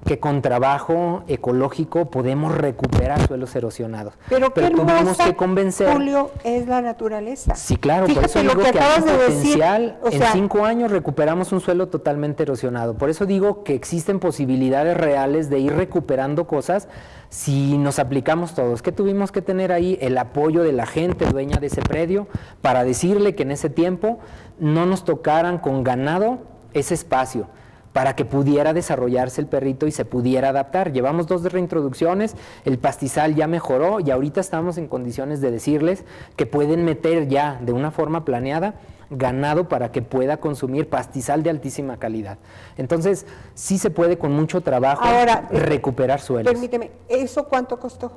que con trabajo ecológico podemos recuperar suelos erosionados. Pero qué tuvimos que convencer, Julio, es la naturaleza. Sí, claro, Fíjate por eso lo digo que que hay acabas de potencial. decir, En 5 años recuperamos un suelo totalmente erosionado. Por eso digo que existen posibilidades reales de ir recuperando cosas si nos aplicamos todos. ¿Qué tuvimos que tener ahí? El apoyo de la gente dueña de ese predio para decirle que en ese tiempo no nos tocaran con ganado ese espacio, para que pudiera desarrollarse el perrito y se pudiera adaptar. Llevamos 2 reintroducciones, el pastizal ya mejoró y ahorita estamos en condiciones de decirles que pueden meter ya de una forma planeada ganado para que pueda consumir pastizal de altísima calidad. Entonces, sí se puede con mucho trabajo recuperar suelos. Permíteme, ¿eso cuánto costó?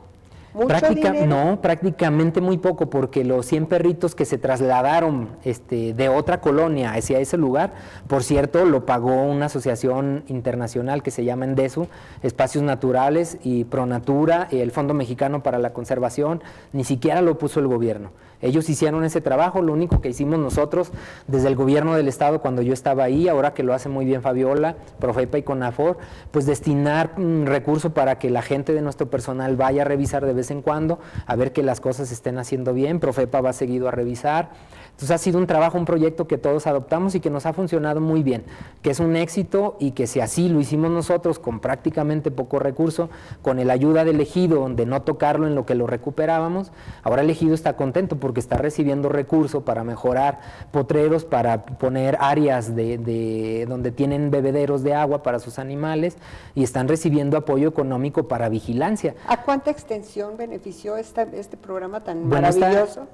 ¿Mucho dinero? No, prácticamente muy poco, porque los 100 perritos que se trasladaron de otra colonia hacia ese lugar, por cierto, lo pagó una asociación internacional que se llama ENDESU, Espacios Naturales y Pronatura, y el Fondo Mexicano para la Conservación, ni siquiera lo puso el gobierno. Ellos hicieron ese trabajo, lo único que hicimos nosotros desde el gobierno del estado cuando yo estaba ahí, ahora que lo hace muy bien Fabiola, Profepa y CONAFOR, pues destinar recursos para que la gente de nuestro personal vaya a revisar de vez en cuando, a ver que las cosas se estén haciendo bien. Profepa va seguido a revisar. Entonces ha sido un trabajo, un proyecto que todos adoptamos y que nos ha funcionado muy bien, que es un éxito y que si así lo hicimos nosotros con prácticamente poco recurso, con la ayuda del ejido, de no tocarlo en lo que lo recuperábamos, ahora el ejido está contento porque está recibiendo recursos para mejorar potreros, para poner áreas donde tienen bebederos de agua para sus animales y están recibiendo apoyo económico para vigilancia. ¿A cuánta extensión benefició este programa tan maravilloso?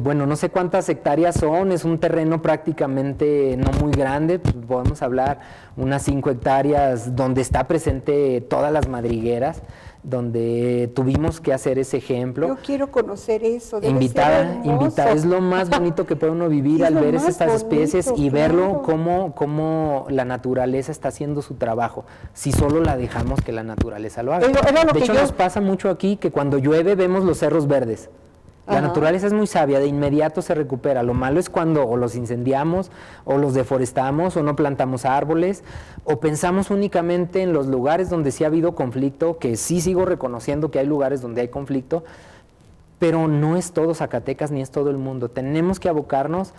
Bueno, no sé cuántas hectáreas son, es un terreno prácticamente no muy grande, pues podemos hablar unas 5 hectáreas donde está presente todas las madrigueras, donde tuvimos que hacer ese ejemplo. Yo quiero conocer eso. Invitar, es lo más bonito que puede uno vivir al ver estas especies y verlo cómo la naturaleza está haciendo su trabajo, si solo la dejamos que la naturaleza lo haga. De hecho, nos pasa mucho aquí que cuando llueve vemos los cerros verdes. La naturaleza es muy sabia, de inmediato se recupera. Lo malo es cuando o los incendiamos, o los deforestamos, o no plantamos árboles, o pensamos únicamente en los lugares donde sí ha habido conflicto, que sí sigo reconociendo que hay lugares donde hay conflicto, pero no es todo Zacatecas ni es todo el mundo. Tenemos que abocarnos,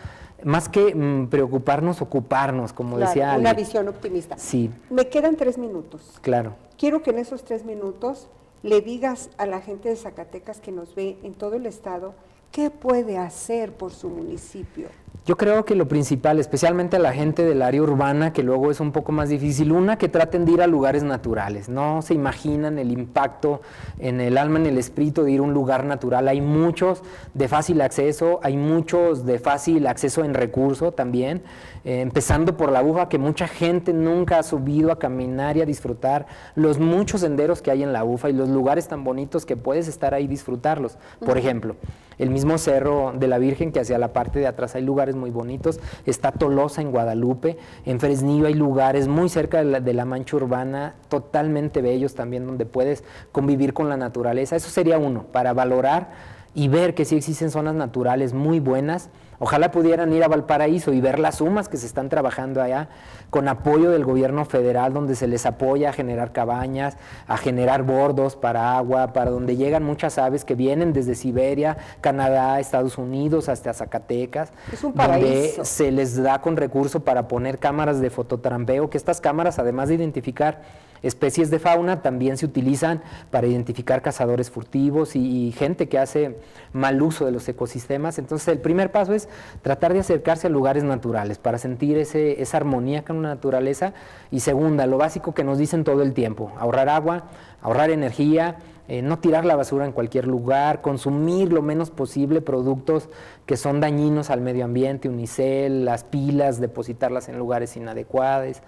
más que preocuparnos, ocuparnos, como decía Ale. Una visión optimista. Sí. Me quedan 3 minutos. Claro. Quiero que en esos 3 minutos le digas a la gente de Zacatecas que nos ve en todo el estado, ¿qué puede hacer por su municipio? Yo creo que lo principal, especialmente a la gente del área urbana, que luego es un poco más difícil, que traten de ir a lugares naturales. No se imaginan el impacto en el alma, en el espíritu de ir a un lugar natural. Hay muchos de fácil acceso, hay muchos de fácil acceso en recurso también, empezando por la UFA, que mucha gente nunca ha subido a caminar y a disfrutar los muchos senderos que hay en la UFA y los lugares tan bonitos que puedes estar ahí y disfrutarlos. Por ejemplo, el mismo Cerro de la Virgen, que hacia la parte de atrás hay lugares muy bonitos, está Tolosa en Guadalupe, en Fresnillo hay lugares muy cerca de la mancha urbana, totalmente bellos también, donde puedes convivir con la naturaleza. Eso sería uno, para valorar y ver que sí existen zonas naturales muy buenas. Ojalá pudieran ir a Valparaíso y ver las sumas que se están trabajando allá, con apoyo del gobierno federal, donde se les apoya a generar cabañas, a generar bordos para agua, para donde llegan muchas aves que vienen desde Siberia, Canadá, Estados Unidos, hasta Zacatecas. Es un paraíso. Donde se les da con recurso para poner cámaras de fototrampeo, que estas cámaras, además de identificar especies de fauna, también se utilizan para identificar cazadores furtivos y gente que hace mal uso de los ecosistemas. Entonces, el primer paso es tratar de acercarse a lugares naturales para sentir esa armonía con la naturaleza. Y segunda, lo básico que nos dicen todo el tiempo: ahorrar agua, ahorrar energía, no tirar la basura en cualquier lugar, consumir lo menos posible productos que son dañinos al medio ambiente, unicel, las pilas, depositarlas en lugares inadecuados,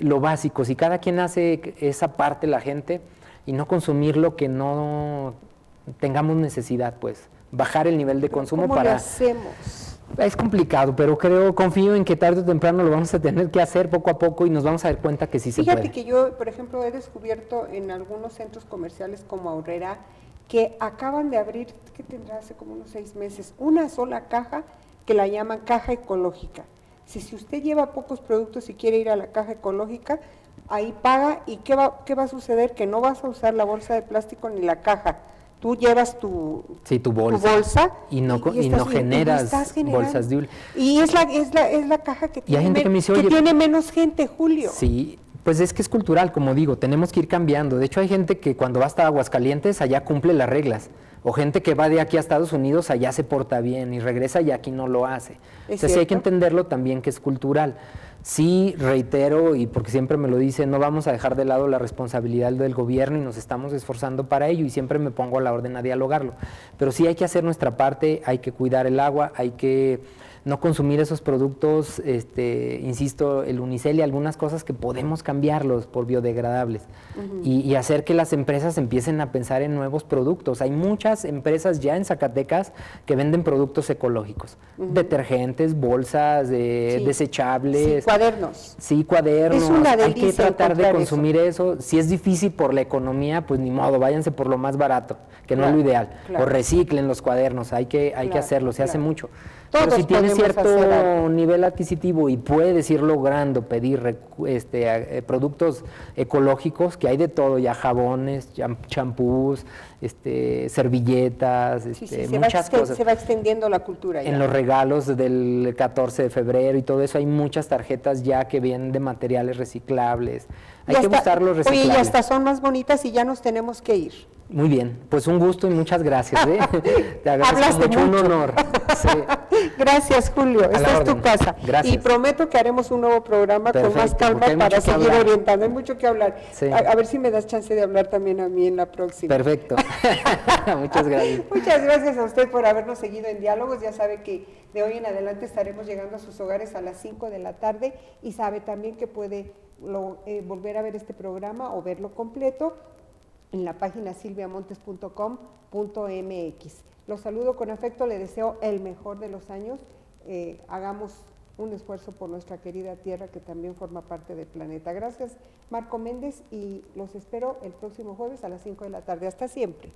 lo básico. Si cada quien hace esa parte, la gente, y no consumir lo que no tengamos necesidad, pues bajar el nivel de consumo. ¿Cómo lo hacemos? Es complicado, pero confío en que tarde o temprano lo vamos a tener que hacer poco a poco y nos vamos a dar cuenta que sí se puede. Fíjate que yo, por ejemplo, he descubierto en algunos centros comerciales como Aurrera, que acaban de abrir, que tendrá hace como unos 6 meses, una sola caja que la llaman caja ecológica. Si usted lleva pocos productos y quiere ir a la caja ecológica, ahí paga, y ¿qué va a suceder? Que no vas a usar la bolsa de plástico ni la caja. Tú llevas tu bolsa y no generas bolsas de hule. Y es la caja que tiene menos gente, Julio. Sí, pues es que es cultural, como digo, tenemos que ir cambiando. De hecho, hay gente que cuando va hasta Aguascalientes allá cumple las reglas. O gente que va de aquí a Estados Unidos allá se porta bien y regresa y aquí no lo hace. O sea, sí hay que entenderlo también que es cultural. Sí, reitero, y porque siempre me lo dicen, no vamos a dejar de lado la responsabilidad del gobierno y nos estamos esforzando para ello, y siempre me pongo a la orden a dialogarlo. Pero sí hay que hacer nuestra parte, hay que cuidar el agua, hay que no consumir esos productos, insisto, el unicel y algunas cosas que podemos cambiarlos por biodegradables, y hacer que las empresas empiecen a pensar en nuevos productos. Hay muchas empresas ya en Zacatecas que venden productos ecológicos, detergentes, bolsas, desechables. Sí, cuadernos. Sí, cuadernos. Es una delicia. Hay que tratar de consumir eso. Si es difícil por la economía, pues ni modo, váyanse por lo más barato, que no es lo ideal. O reciclen los cuadernos, hay que hacerlo, se hace mucho. Pero si tienes cierto nivel adquisitivo y puedes ir logrando pedir productos ecológicos, que hay de todo, ya jabones, champús, servilletas, muchas cosas. Se va extendiendo la cultura ya. En los regalos del 14 de febrero y todo eso hay muchas tarjetas ya que vienen de materiales reciclables. Hay que buscar los reciclables. Oye, y hasta son más bonitas y ya nos tenemos que ir. Muy bien, pues un gusto y muchas gracias. Te agradezco mucho, un honor. Sí. Gracias, Julio. Esta es tu casa. Gracias. Y prometo que haremos un nuevo programa con más calma para seguir orientando. Hay mucho que hablar. Sí. A ver si me das chance de hablar también a mí en la próxima. Perfecto. Muchas gracias. Muchas gracias a usted por habernos seguido en Diálogos. Ya sabe que de hoy en adelante estaremos llegando a sus hogares a las 5 de la tarde, y sabe también que puede volver a ver este programa o verlo completo en la página silviamontes.com.mx. Los saludo con afecto, le deseo el mejor de los años. Hagamos un esfuerzo por nuestra querida tierra, que también forma parte del planeta. Gracias, Marco Méndez, y los espero el próximo jueves a las 5 de la tarde. Hasta siempre.